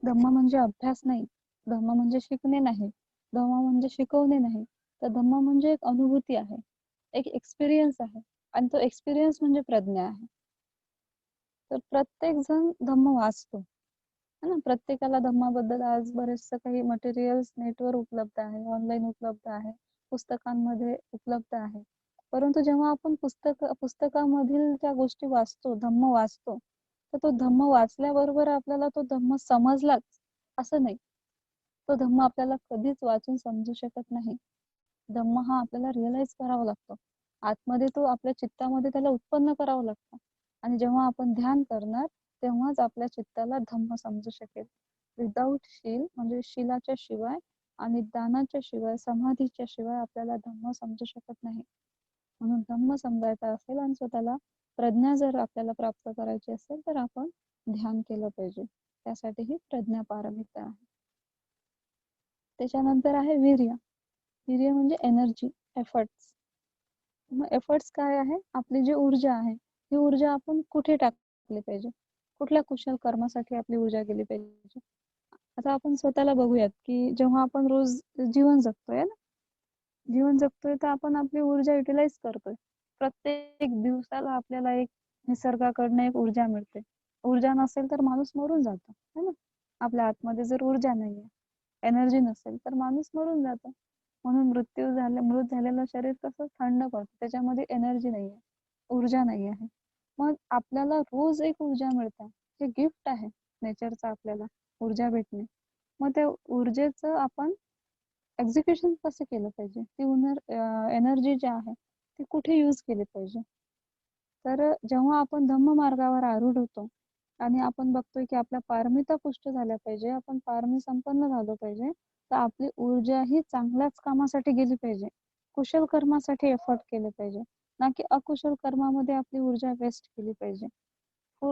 धम्म म्हणजे अभ्यास नाही. धम्म म्हणजे शिकणे नाही. धम्म म्हणजे शिकवणे नाही. तर धम्म म्हणजे एक अनुभूती आहे. एक एक्सपिरियन्स आहे. आणि तो एक्सपिरियन्स म्हणजे प्रज्ञा आहे. तर प्रत्येक जण धम्म वाचतो. है ना? प्रत्येकाला धम्माबद्दल आज बरेचसं काही मटेरियल्स नेटवर उपलब्ध आहे, ऑनलाईन उपलब्ध आहे, पुस्तकांमध्ये उपलब्ध आहे. परंतु जेव्हा आपण पुस्तकामधील त्या गोष्टी वाचतो, धम्म वाचतो, तर तो धम्म वाचल्याबरोबर आपल्याला तो धम्म समजलाच असं नाही. तो धम्म आपल्याला कधीच वाचून समजू शकत नाही. धम्म हा आपल्याला रिअलाइज करावा लागतो. आतमध्ये तो आपल्या चित्तामध्ये त्याला उत्पन्न करावं लागतं. आणि जेव्हा आपण ध्यान करणार तेव्हाच आपल्या चित्ताला धम्म समजू शकेल. विदाऊट शील म्हणजे शीलाच्या शिवाय आणि दानाच्या शिवाय, समाधीच्या शिवाय आपल्याला धम्म समजू शकत नाही. म्हणून धम्म समजायचा असेल आणि स्वतःला प्रज्ञा जर आपल्याला प्राप्त करायची असेल तर आपण ध्यान केलं पाहिजे. त्यासाठी ही प्रज्ञा पारमिता आहे. त्याच्यानंतर आहे वीर्य. वीर्य म्हणजे एनर्जी, एफर्ट्स. मग एफर्ट्स काय आहे? आपली जी ऊर्जा आहे, ही ऊर्जा आपण कुठे टाकली पाहिजे? कुठल्या कुशल कर्मासाठी आपली ऊर्जा गेली पाहिजे? आता आपण स्वतःला बघूयात, की जेव्हा आपण रोज जीवन जगतोय ना, जीवन जगतोय तर आपण आपली ऊर्जा युटिलाइज करतोय. प्रत्येक दिवसाला आपल्याला एक निसर्गाकडनं एक ऊर्जा मिळते. ऊर्जा नसेल तर माणूस मरून जातो, है ना? आपल्या आतमध्ये जर ऊर्जा नाहीये, एनर्जी नसेल तर माणूस मरून जातो. म्हणून मृत झालेलं शरीर कसं थंड पडतं. त्याच्यामध्ये एनर्जी नाहीये, ऊर्जा नाही आहे. मग आपल्याला रोज एक ऊर्जा मिळते. हे गिफ्ट आहे नेचरचं आपल्याला ऊर्जा भेटणे. मग त्या ऊर्जेचं आपण एक्झिक्युशन कसं केलं पाहिजे? ती एनर्जी जी आहे ती कुठे यूज केली पाहिजे? तर जेव्हा आपण धम्म मार्गावर आरूढ होतो आणि आपण बघतोय की आपल्या पारमिता पुष्ट झाल्या पाहिजे, आपण पारमी संपन्न झालो पाहिजे, तर आपली ऊर्जा ही चांगल्याच कामासाठी गेली पाहिजे. कुशल कर्मासाठी एफर्ट केले पाहिजे, ना की अकुशल कर्मामध्ये आपली ऊर्जा वेस्ट केली पाहिजे.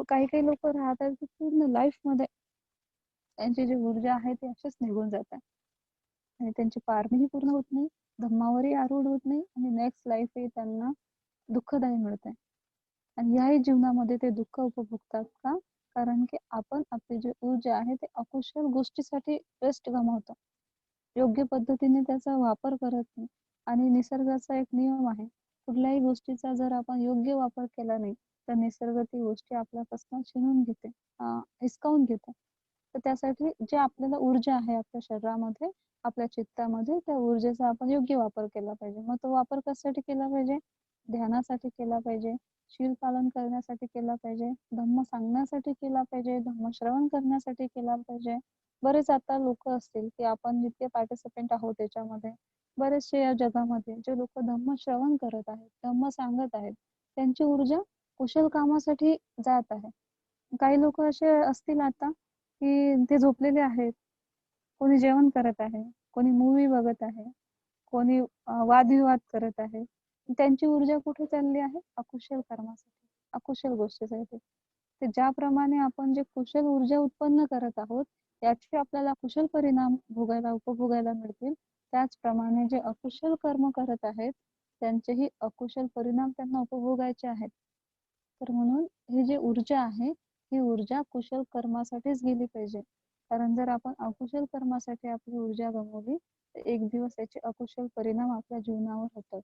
काही काही लोक राहतात की पूर्ण लाईफ मध्ये त्यांची जी ऊर्जा आहे ती अशीच निघून जाते आणि त्यांची पारमीही पूर्ण होत नाही, धम्मावरही आरूढ होत नाही आणि नेक्स्ट लाईफही त्यांना दुःखदायी मिळते. आणि याही जीवनामध्ये ते दुःख उपभोगतात का? कारण की आपण आपली जी ऊर्जा आहे ते अकुशल गोष्टीसाठी वेस्ट गमावतो. योग्य पद्धतीने त्याचा वापर करत नाही. आणि निसर्गाचा एक नियम आहे, कुठल्याही गोष्टीचा जर आपण योग्य वापर केला नाही तर निसर्ग ती गोष्टी आपल्यापासून छिनून घेते, हिसकावून घेते. तर त्यासाठी जे आपल्याला ऊर्जा आहे आपल्या शरीरामध्ये, आपल्या चित्तामध्ये, त्या ऊर्जेचा आपण योग्य वापर केला पाहिजे. मग तो वापर कशासाठी केला पाहिजे? ध्यानासाठी केला पाहिजे, शील पालन करण्यासाठी केला पाहिजे, धम्म सांगण्यासाठी केला पाहिजे, धम्म श्रवण करण्यासाठी केला पाहिजे. बरेच आता लोक असतील की आपण जितके पार्टिसिपेंट आहोत त्याच्यामध्ये, बरेचसे या जगामध्ये जे लोक धम्म श्रवण करत आहेत, धम्म सांगत आहेत, त्यांची ऊर्जा कुशल कामासाठी जात आहे. काही लोक असे असतील आता की ते झोपलेले आहेत, कोणी जेवण करत आहे, कोणी मूवी बघत आहे, कोणी वादविवाद करत आहे. त्यांची ऊर्जा कुठे चालली आहे? अकुशल कर्मासाठी, अकुशल गोष्टीसाठी. तर ज्याप्रमाणे आपण जे कुशल ऊर्जा उत्पन्न करत आहोत त्याचे आपल्याला कुशल परिणाम उपभोगायला मिळतील. त्याचप्रमाणे जे अकुशल कर्म करत आहेत त्यांचेही अकुशल परिणाम त्यांना उपभोगायचे आहेत. तर म्हणून ही जी ऊर्जा आहे ही ऊर्जा कुशल कर्मासाठीच गेली पाहिजे. कारण जर आपण अकुशल कर्मासाठी आपली ऊर्जा गमावली तर एक दिवस याचे अकुशल परिणाम आपल्या जीवनावर होतात.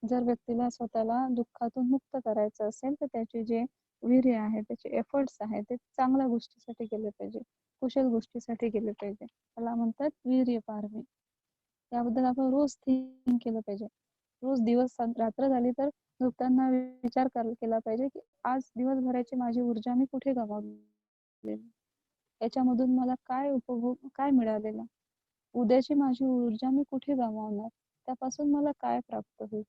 जर व्यक्तीला स्वतःला दुःखातून मुक्त करायचं असेल तर त्याचे जे वीर्य आहे, त्याचे एफर्ट्स आहेत ते चांगल्या गोष्टीसाठी केले पाहिजे, कुशल गोष्टीसाठी केले पाहिजे. त्याला म्हणतात वीर्य पारमी. त्याबद्दल आपण रोज थिंक केलं पाहिजे. रोज रात्र झाली तर झोपताना विचार केला पाहिजे की आज दिवसभराची माझी ऊर्जा मी कुठे गमावली, याच्यामधून मला काय मिळालेलं, उद्याची माझी ऊर्जा मी कुठे गमावणार, त्यापासून मला काय प्राप्त होईल.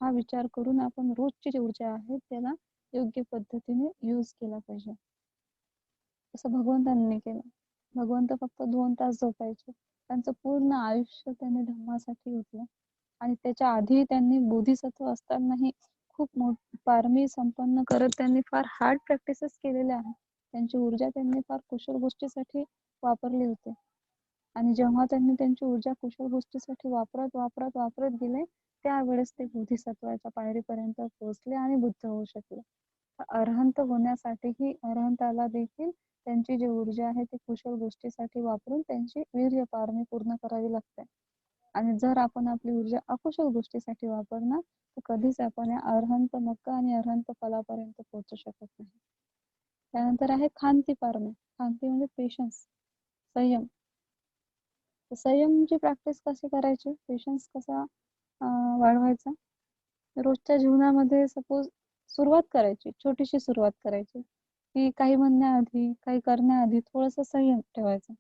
हा विचार करून आपण रोजची जी ऊर्जा आहे त्याला योग्य पद्धतीने यूज केला पाहिजे. असं भगवंतांनी केलं. भगवंत फक्त 2 तास झोपायचे, त्यांचं पूर्ण आयुष्य त्यांनी धम्मासाठी होतं. आणि त्याच्या आधी त्यांनी बोधिसत्व असतानाही खूप पारमी संपन्न करत त्यांनी फार हार्ड प्रॅक्टिसेस केलेल्या आहेत. त्यांची ऊर्जा त्यांनी फार कुशल गोष्टीसाठी वापरली होती. आणि जेव्हा त्यांनी त्यांची ऊर्जा कुशल गोष्टीसाठी वापरत वापरत वापरत गेले, त्यावेळेस ते बोधिसत्वाच्या पायरीपर्यंत पोहोचले आणि बुद्ध होऊ शकले. अरहंत होण्यासाठीही अरहंताला देखील त्यांची जी ऊर्जा आहे ती कुशल गोष्टीसाठी वापरून त्यांची वीर्य पारमी पूर्ण करावी लागते. आणि जर आपण आपली ऊर्जा अकुशल गोष्टीसाठी वापरणार तर कधीच आपण या अरहंत मक्का आणि अरहंत फलापर्यंत पोहोचू शकत नाही. त्यानंतर आहे खांती पारमी. खांती म्हणजे पेशन्स, संयम. संयमची प्रॅक्टिस कशी करायची, पेशन्स कसा वाढवायचा. रोजच्या जीवनामध्ये सपोज सुरुवात करायची, छोटीशी सुरुवात करायची, की काही म्हणण्याआधी काही करण्याआधी थोडंसं संयम ठेवायचा.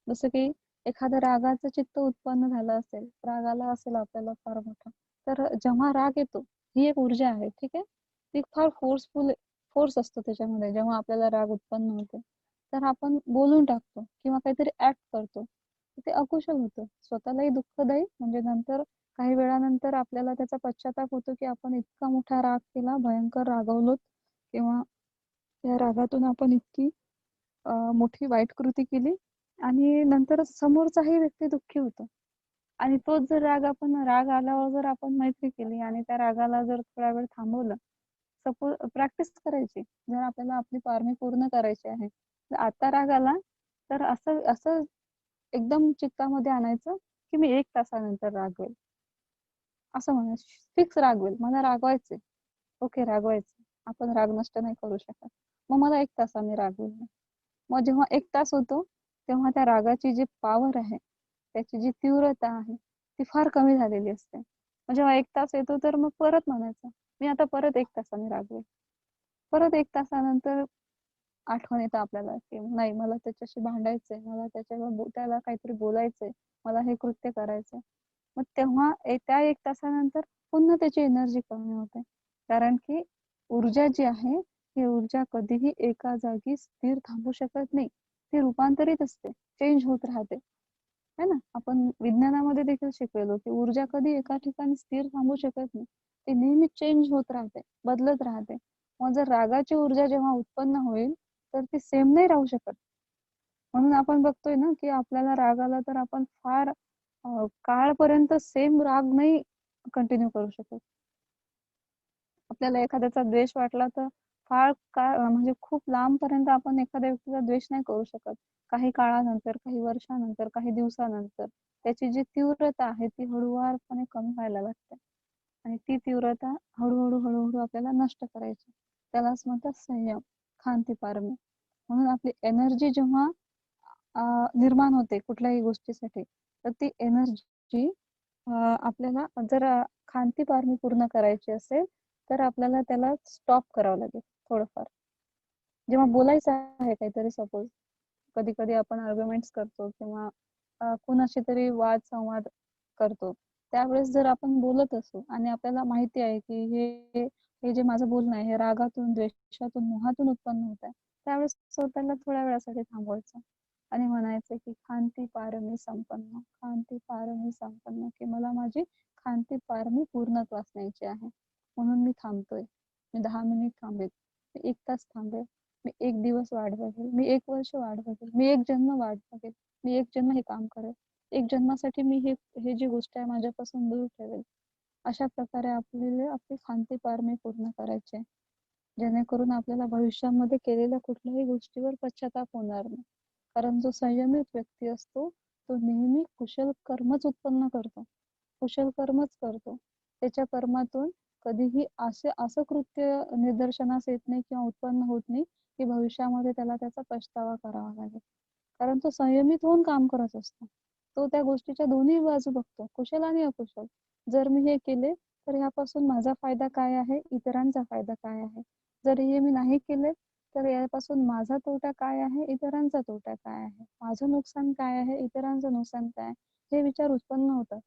जसं की एखादं रागाचं चित्त उत्पन्न झालं असेल, राग आला असेल आपल्याला फार मोठा, तर जेव्हा राग येतो ही एक ऊर्जा आहे, ठीक आहे, ती फार फोर्स असतो त्याच्यामध्ये. जेव्हा आपल्याला राग उत्पन्न होते तर आपण बोलून टाकतो किंवा काहीतरी ऍक्ट करतो, ते अकुशल होतं, स्वतःलाही दुःखदायी. म्हणजे नंतर काही वेळानंतर आपल्याला त्याचा पश्चाताप होतो की आपण इतका मोठा राग केला, भयंकर रागवलो, किंवा या रागातून आपण इतकी मोठी वाईट कृती केली आणि नंतर समोरचाही व्यक्ती दुःखी होतो. आणि तोच जर राग आल्यावर जर आपण मैत्री केली आणि त्या रागाला जर थोडा वेळ थांबवलं, सपोज प्रॅक्टिस करायची, जर आपल्याला आपली पारमी पूर्ण करायची आहे, जर आता राग आला तर असं असं एकदम चित्तामध्ये आणायचं की मी 1 तासानंतर रागवेल. असं म्हणायचं, फिक्स रागवेल, मला रागवायचे. ओके, रागवायचं, आपण राग नष्ट नाही करू शकत, मग मला 1 तासाने रागवेल. मग जेव्हा 1 तास होतो तेव्हा त्या रागाची जी पॉवर आहे, त्याची जी तीव्रता आहे ती फार कमी झालेली असते. मग जेव्हा 1 तास येतो तर मग परत म्हणायचं, मी आता परत 1 तासाने रागवेल. परत 1 तासानंतर आठवण येतं आपल्याला की नाही, मला त्याच्याशी भांडायचंय, मला त्याला काहीतरी बोलायचंय, मला हे कृत्य करायचंय. मग तेव्हा त्या 1 तासानंतर पुन्हा त्याची एनर्जी कमी होते. कारण की ऊर्जा जी आहे ही ऊर्जा कधीही एका जागी स्थिर थांबू शकत नाही. ती रूपांतरित असते, चेंज होत राहते, है ना. आपण विज्ञानामध्ये देखील शिकलेलो की ऊर्जा कधी एका ठिकाणी स्थिर थांबू शकत नाही, ती नेहमी चेंज होत राहते, बदलत राहते. मग जर रागाची ऊर्जा जेव्हा उत्पन्न होईल तर ती सेम नाही राहू शकत. म्हणून आपण बघतोय ना की आपल्याला राग आला तर आपण फार काळपर्यंत सेम राग नाही कंटिन्यू करू शकत. आपल्याला एखाद्याचा द्वेष वाटला तर फार काळ म्हणजे खूप लांबपर्यंत आपण एखाद्या व्यक्तीचा द्वेष नाही करू शकत. काही काळानंतर, काही वर्षानंतर, काही दिवसानंतर त्याची जी तीव्रता आहे ती हळूवारपणे कमी व्हायला लागते आणि ती तीव्रता हळूहळू हळूहळू आपल्याला नष्ट करायची. त्यालाच म्हणतात संयम, खांती पारमी. म्हणून आपली एनर्जी जेव्हा निर्माण होते कुठल्याही गोष्टीसाठी, तर ती एनर्जी आपल्याला जर खांती पारमी पूर्ण करायची असेल तर आपल्याला त्याला स्टॉप करावं लागेल थोडंफार. जेव्हा बोलायचं आहे काहीतरी, सपोज कधी कधी आपण आर्ग्युमेंट्स करतो किंवा कुणाशी तरी वाद संवाद करतो, त्यावेळेस जर आपण बोलत असू आणि आपल्याला माहिती आहे की हे हे जे माझं बोलणं आहे हे रागातून, द्वेषातून, मोहातून उत्पन्न होत आहे, त्यावेळेस स्वतःला थोड्या वेळासाठी थांबवायचं आणि म्हणायचं की खांती पारमी संपन्न, खांती पारमी संपन्न, की मला माझी खांती पारमी पूर्णत्वास न्यायची आहे. म्हणून मी थांबतोय, मी 10 मिनिट थांबेल, मी 1 तास थांबेल, मी 1 दिवस वाट बघेल, मी 1 वर्ष वाट बघेल, मी 1 जन्म वाट बघेल, मी 1 जन्म हे काम करेल, 1 जन्मासाठी मी हे जी गोष्ट आहे माझ्यापासून दूर ठेवेल. अशा प्रकारे आपल्याला आपली खांती पारमी पूर्ण करायची आहे, जेणेकरून आपल्याला भविष्यामध्ये केलेल्या कुठल्याही गोष्टीवर पश्चाताप होणार नाही. कारण जो संयमित व्यक्ती असतो तो नेहमी कुशल कर्मच उत्पन्न करतो, कुशल कर्मच करतो. त्याच्या कर्मातून कधीही असं कृत्य निदर्शनास येत नाही किंवा उत्पन्न होत नाही की भविष्यामध्ये त्याला त्याचा पछतावा करावा लागेल. कारण तो संयमित होऊन काम करत असतो. तो त्या गोष्टीच्या दोन्ही बाजू बघतो, कुशल आणि अकुशल. जर मी हे केले तर ह्यापासून माझा फायदा काय आहे, इतरांचा फायदा काय आहे. जर हे मी नाही केले तर यापासून माझा तोटा काय आहे, इतरांचा तोटा काय आहे, माझं नुकसान काय आहे, इतरांचं नुकसान काय आहे, हे विचार उत्पन्न होतात.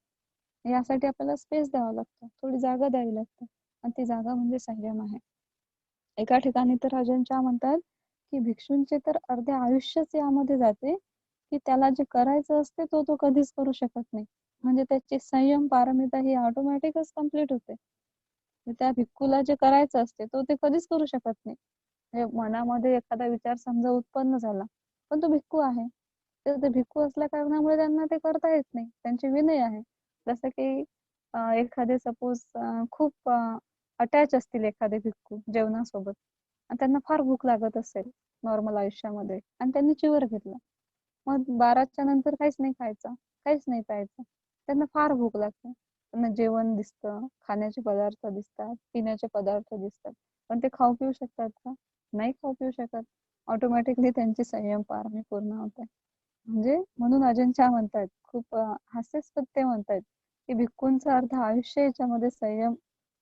यासाठी आपल्याला स्पेस द्यावा लागतो, थोडी जागा द्यावी लागते, आणि ती जागा म्हणजे संयम आहे. एका ठिकाणी तर अजून चहा म्हणतात की भिक्षूंचे तर अर्धे आयुष्यच यामध्ये जाते की त्याला जे करायचं असते तो कधीच करू शकत नाही. म्हणजे त्याची संयम पारमिता ही ऑटोमॅटिकच कम्प्लीट होते. त्या भिक्खूला जे करायचं असते ते कधीच करू शकत नाही. म्हणजे मनामध्ये एखादा विचार समजा उत्पन्न झाला, पण तो भिक्खू आहे, तर ते भिक्खू असल्या कारणामुळे त्यांना ते करता येत नाही. त्यांचे विनय आहे. जसं की एखादे सपोज खूप अटॅच असतील एखादे भिक्खू जेवणासोबत आणि त्यांना फार भूक लागत असेल नॉर्मल आयुष्यामध्ये आणि त्यांनी चिवर घेतला. मग 12च्या नंतर काहीच नाही खायचं, काहीच नाही प्यायचं. त्यांना फार भूक लागते. त्यांना जेवण दिसतं, खाण्याचे पदार्थ दिसतात, पिण्याचे पदार्थ दिसतात. पण ते खाऊ पिऊ शकतात का? नाही खाऊ पिऊ शकत. ऑटोमॅटिकली त्यांची संयम पारमी पूर्ण होते. म्हणजे म्हणून अजंठा म्हणतात, खूप हास्यास्पद ते म्हणतात, की भिक्खूंचं अर्ध आयुष्य याच्यामध्ये संयम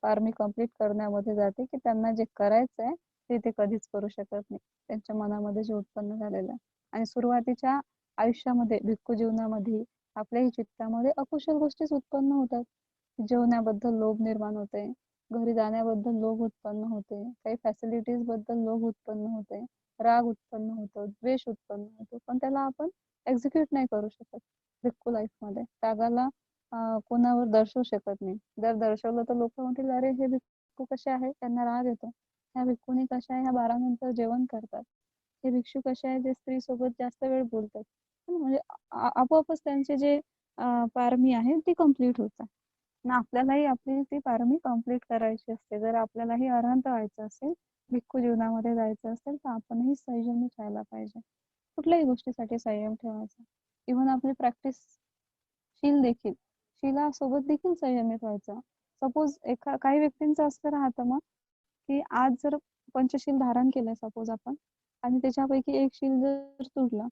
पारमी कंप्लीट करण्यामध्ये जाते, की त्यांना जे करायचंय ते कधीच करू शकत नाही. त्यांच्या मनामध्ये जे उत्पन्न झालेलं आहे. आणि सुरुवातीच्या आयुष्यामध्ये भिक्खू जीवनामध्ये आपल्याही चित्तामध्ये अकुशल गोष्टीच उत्पन्न होतात. जेवण्याबद्दल लोभ निर्माण होते, घरी जाण्याबद्दल लोभ उत्पन्न होते, काही फॅसिलिटीज बद्दल लोभ उत्पन्न होते, राग उत्पन्न होतो, द्वेष उत्पन्न होतो. पण त्याला आपण एक्झिक्यूट नाही करू शकत भिक्खू लाईफमध्ये. रागाला कोणावर दर्शवू शकत नाही. जर दर्शवलं तर लोक म्हणतील, अरे हे भिक्खू कसे आहे, त्यांना राग येतो. ह्या भिक्खूनी कशा आहे, ह्या 12 नंतर जेवण करतात. हे भिक्षू कसे आहे, जे स्त्री सोबत जास्त वेळ बोलतात. म्हणजे आपोआपच त्यांचे जे पारमी आहे ती कंप्लीट होतात. आणि आपल्यालाही आपली ती पारमी कंप्लीट करायची असते. जर आपल्यालाही अरहंत व्हायचं असेल, भिक्खू जीवनामध्ये जायचं असेल, तर आपणही संयमी राहायला पाहिजे. कुठल्याही गोष्टीसाठी संयम ठेवायचा. इव्हन आपली प्रॅक्टिस शील देखील, शीलासोबत देखील संयमित व्हायचं. सपोज काही व्यक्तींचं असं राहतं मग, की आज जर पंचशील धारण केलंय सपोज आपण आणि त्याच्यापैकी एक शील जर तुटला,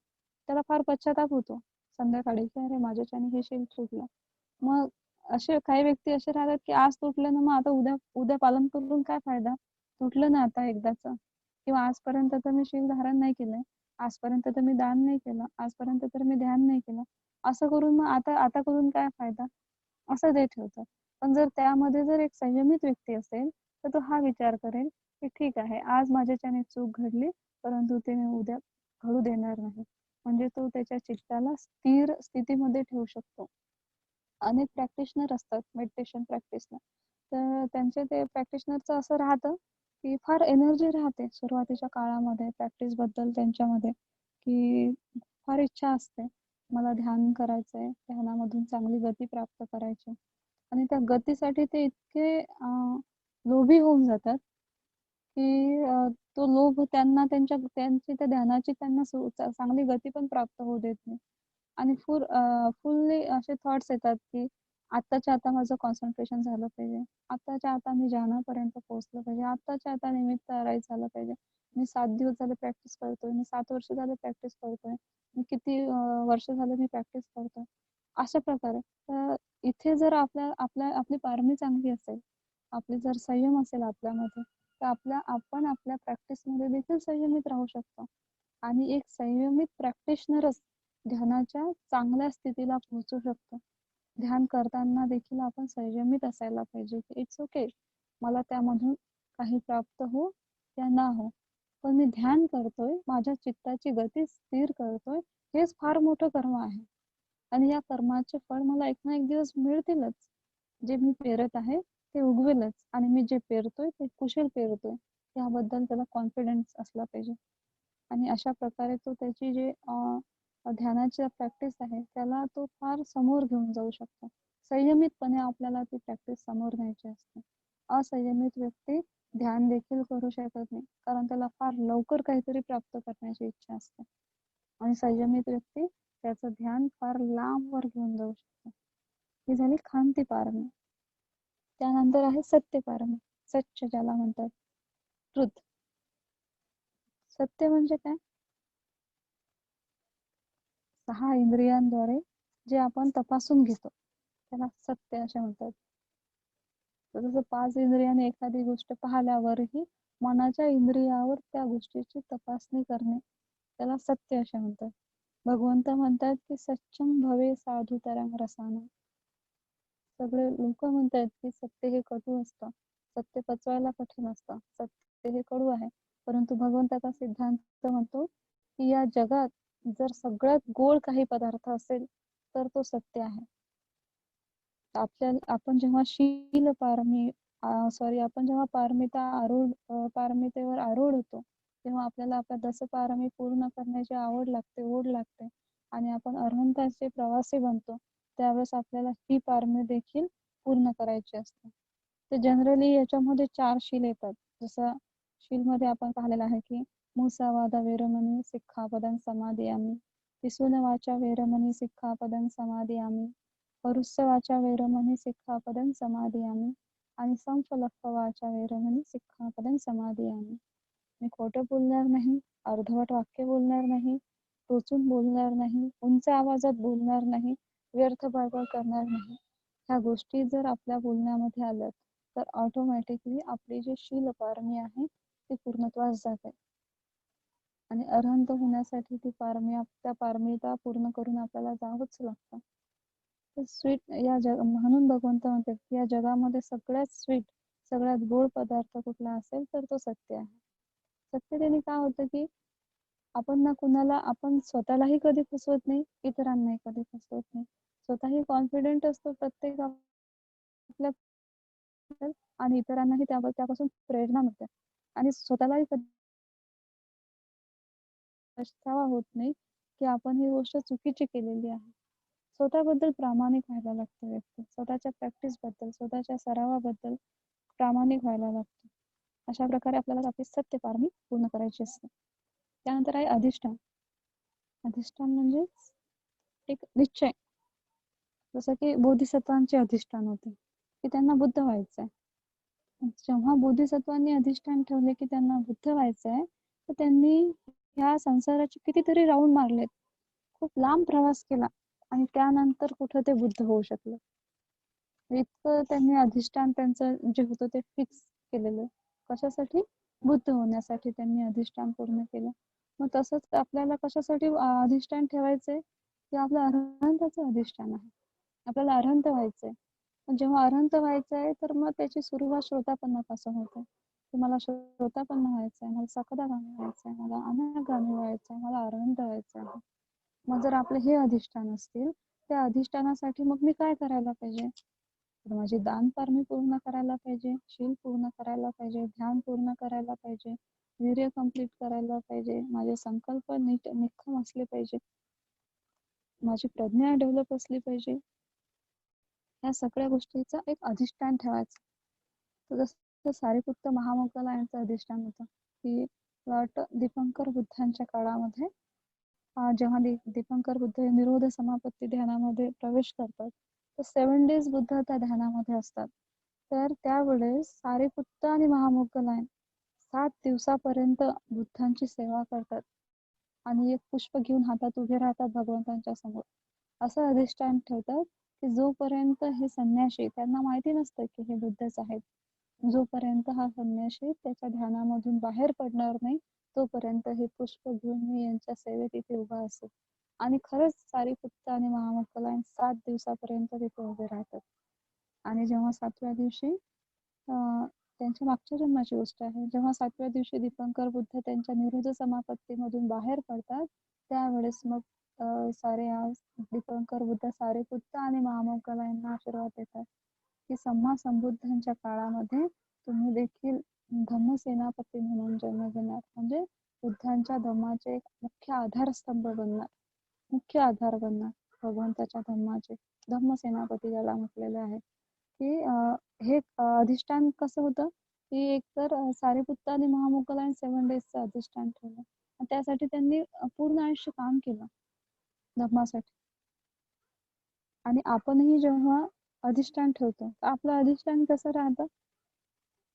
त्याला फार पश्चाताप होतो संध्याकाळी, की अरे माझ्याच्याने हे शील तुटलं. मग असे काही व्यक्ती असे राहतात, की आज तुटलं ना, मग आता उद्या उद्या पालन करून काय फायदा? तुटलं ना आता एकदाच. किंवा आजपर्यंत तर मी शील धारण नाही केलंय, आजपर्यंत तर मी दान नाही केलं, आजपर्यंत तर मी ध्यान नाही केलं. असं करून मग आता आता करून काय फायदा? असं ते ठेवतात. पण जर त्यामध्ये जर एक संयमित व्यक्ती असेल, तर तो हा विचार करेल, की ठीक आहे, आज माझ्याच्याने चूक घडली, परंतु ते मी उद्या घडू देणार नाही. म्हणजे तो त्याच्या चित्ताला स्थिर स्थितीमध्ये ठेवू शकतो. अनेक प्रॅक्टिशनर असतात मेडिटेशन प्रॅक्टिसला, तर त्यांचे ते प्रॅक्टिशनरचं असं राहतं, की फार एनर्जी राहते सुरुवातीच्या काळामध्ये प्रॅक्टिस बद्दल त्यांच्यामध्ये, की फार इच्छा असते, मला ध्यान करायचंय, ध्यानामधून चांगली गती प्राप्त करायची. आणि त्या गतीसाठी ते इतके लोभी होऊन जातात, की तो लोभ त्यांना त्यांची त्या ध्यानाची त्यांना चांगली गती पण प्राप्त होऊ देत नाही. आणि फुल्ली असे थॉट्स येतात, की आत्ताच्या आता माझं कॉन्सन्ट्रेशन झालं पाहिजे, आत्ताच्या आता मी ध्यानापर्यंत पोहोचलं पाहिजे, आत्ताच्या आता निमित्त राईज झालं पाहिजे. मी 7 दिवस झाले प्रॅक्टिस करतोय, मी 7 वर्ष झाले प्रॅक्टिस करतोय, मी किती वर्ष झाले मी प्रॅक्टिस करतोय. अशा प्रकारे तर इथे जर आपली पारमी चांगली असेल, आपली जर संयम असेल आपल्यामध्ये, तर आपण आपल्या प्रॅक्टिसमध्ये देखील संयमित राहू शकतो. आणि एक संयमित प्रॅक्टिशनरच ध्यानाच्या चांगल्या स्थितीला पोहोचू शकतो. ध्यान करताना देखील आपण संयमित असायला पाहिजे, की इट्स ओके, मला त्यामधून काही प्राप्त हो या ना हो, पण मी ध्यान करतोय, माझ्या चित्ताची गती स्थिर करतोय, हेच फार मोठं कर्म आहे. आणि या कर्माचे फळ मला एक ना एक दिवस मिळतीलच. जे मी पेरत आहे ते उगवेलच, आणि मी जे पेरतोय ते कुशल पेरतोय, याबद्दल त्याला कॉन्फिडन्स असला पाहिजे. आणि अशा प्रकारे तो त्याची जे ध्यानाची प्रॅक्टिस आहे त्याला तो फार समोर घेऊन जाऊ शकतो. संयमितपणे आपल्याला ती प्रॅक्टिस समोर न्यायची असते. असंयमित व्यक्ती ध्यान देखील करू शकत नाही, कारण त्याला फार लवकर काहीतरी प्राप्त करण्याची इच्छा असते. आणि संयमित व्यक्ती त्याचं ध्यान फार लांबवर घेऊन जाऊ शकतो. ही झाली खांती पारमी. त्यानंतर आहे सत्य पारमी, सच्च ज्याला म्हणतात, ट्रुथ. सत्य म्हणजे काय? 6 इंद्रियांद्वारे जे आपण तपासून घेतो त्याला सत्य असे म्हणतात. तर जसं 5 इंद्रियाने एखादी गोष्ट पाहिल्यावरही मनाच्या इंद्रियावर त्या गोष्टीची तपासणी करणे, त्याला सत्य असे म्हणतात. भगवंत म्हणतात, की सच्चम भवे साधू तरंग रसानं. सगळे लोक म्हणतात, की सत्य हे कटू असतं, सत्य पचवायला कठीण असतं, सत्य हे कडू आहे. परंतु भगवंताचा सिद्धांत म्हणतो, की या जगात जर सगळ्यात गोड काही पदार्थ असेल तर तो सत्य आहे. आपण जेव्हा शील पारमी आपण जेव्हा पारमितेवर आरूढ होतो, तेव्हा आपल्याला आपल्या 10 पारमी पूर्ण करण्याची आवड लागते, ओढ लागते. आणि आपण अरहंताचे प्रवासी बनतो त्यावेळेस आपल्याला ही पारमी देखील पूर्ण करायची असते. तर जनरली याच्यामध्ये 4 शील येतात. जसं शीलमध्ये आपण पाहिलेलं आहे की मुसावादा वेरमणी सिक्खापदं समादियामि, पिसूनवाचा वेरमणी सिक्खापदं समादियामि, परुस्सवाचा वेरमणी सिक्खापदं समादियामि आणि संफलप्पवाचा वेरमणी सिक्खापदं समादियामि. मी खोटं बोलणार नाही, अर्धवट वाक्य बोलणार नाही, टोचून बोलणार नाही, उंच आवाजात बोलणार नाही, व्यर्थ बडबड करणार नाही. ह्या गोष्टी जर आपल्या बोलण्यामध्ये आल्या तर ऑटोमॅटिकली आपली जी शील पारमी आहे ती पूर्णत्वास जाते. आणि अरहंत होण्यासाठी ती पारमी त्या पारमीता पूर्ण करून आपल्याला जावंच लागतं. तर स्वीट या म्हणून भगवंत म्हणतात की या जगामध्ये सगळ्यात स्वीट सगळ्यात गोड पदार्थ कुठला असेल तर तो सत्य आहे. सत्यतेने काय होतं की आपण स्वतःलाही कधी फसवत नाही, इतरांनाही कधी फसवत नाही. स्वतःही कॉन्फिडेंट असतो प्रत्येक आपल्या आणि इतरांनाही त्यापासून प्रेरणा मिळते आणि स्वतःलाही कधी पछतावा होत नाही की आपण ही गोष्ट चुकीची केलेली आहे. स्वतःबद्दल प्रामाणिक व्हायला लागतं व्यक्ती. स्वतःच्या प्रॅक्टिस बद्दल, स्वतःच्या सरावाबद्दल प्रामाणिक व्हायला लागतो. अशा प्रकारे आपल्याला आपली सत्य पारमी पूर्ण करायची असते. त्यानंतर आहे अधिष्ठान. अधिष्ठान म्हणजे एक निश्चय. जसं की बोधिसत्वांचे अधिष्ठान होते की त्यांना बुद्ध व्हायचंय. जेव्हा बोधिसत्वांनी अधिष्ठान ठेवले की त्यांना बुद्ध व्हायचंय तर त्यांनी ह्या संसाराचे कितीतरी राऊंड मारलेत. खूप लांब प्रवास केला आणि त्यानंतर कुठं ते बुद्ध होऊ शकले. इतकं त्यांनी अधिष्ठान त्यांचं जे होतं ते फिक्स केलेलं. कशासाठी? बुद्ध होण्यासाठी त्यांनी अधिष्ठान पूर्ण केलं. मग तसंच आपल्याला कशासाठी अधिष्ठान ठेवायचंय? की आपलं अरहंताचं अधिष्ठान आहे. आपल्याला अरहंत व्हायचंय. पण जेव्हा अरहंत व्हायचंय तर मग त्याची सुरुवात श्रोतापन्नापासून होते. की मला श्रोतापन्न व्हायचंय, मला सकदागामी व्हायचंय, मला अनागामी व्हायचंय, मला अरहंत व्हायचं आहे. मग जर आपले हे अधिष्ठान असतील त्या अधिष्ठानासाठी मग मी काय करायला पाहिजे? तर माझी दान पारमी पूर्ण करायला पाहिजे, शील पूर्ण करायला पाहिजे, ध्यान पूर्ण करायला पाहिजे, वीर्य कंप्लीट करायला पाहिजे, माझे संकल्प निखम असले पाहिजे, माझी प्रज्ञा डेव्हलप असली पाहिजे. या सगळ्या गोष्टीचं एक अधिष्ठान ठेवायचं. तर जसं सारिपुत्त महामोगला यांचं अधिष्ठान होतं की दीपंकर बुद्धांच्या काळामध्ये जेव्हा दीपंकर बुद्ध निरोध समापत्ती ध्यानामध्ये प्रवेश करतात तर 7 डेज बुद्ध त्या ध्यानामध्ये असतात. तर त्यावेळेस सारिपुत्त आणि महामोगलायन 7 दिवसापर्यंत बुद्धांची सेवा करतात आणि एक पुष्प घेऊन हातात उभे राहतात भगवंतांच्या समोर. असं अधिष्ठान ठेवतात की जोपर्यंत हे संन्यासी त्यांना माहिती नसतं की हे बुद्धच आहेत. जोपर्यंत हा संन्यासी त्याच्या ध्यानामधून बाहेर पडणार नाही तोपर्यंत हे पुष्प घेऊन मी यांच्या सेवेत इथे उभा असेल. आणि खरंच सारिपुत्त आणि महामोगलायन 7 दिवसापर्यंत तिथे उभे राहतात. आणि जेव्हा 7व्या दिवशी त्यांच्या मागच्या जन्माची गोष्ट आहे. जेव्हा 7व्या दिवशी दीपंकर बुद्ध त्यांच्या निरोध समापत्तीमधून बाहेर पडतात त्यावेळेस मग सारे दीपंकर बुद्ध सारिपुत्त आणि महामोगलायनांना आशीर्वाद देतात की सम्मा संबुद्धांच्या काळामध्ये तुम्ही देखील धम्मसेनापती म्हणून जन्म घेणार. म्हणजे बुद्धांच्या धम्माचे एक मुख्य आधारस्तंभ बनणार, मुख्य आधार बनणार भगवंताच्या धम्माचे. धम्मसेनापती ज्याला म्हटलेले आहे की हे अधिष्ठान कसं होतं की एकतर सारिपुत्त आणि महामोगलायन 7 डेजचं अधिष्ठान ठेवलं. त्यासाठी त्यांनी पूर्ण आयुष्य काम केलं धम्मासाठी. आणि आपणही जेव्हा अधिष्ठान ठेवतो तर आपलं अधिष्ठान कसं राहतं?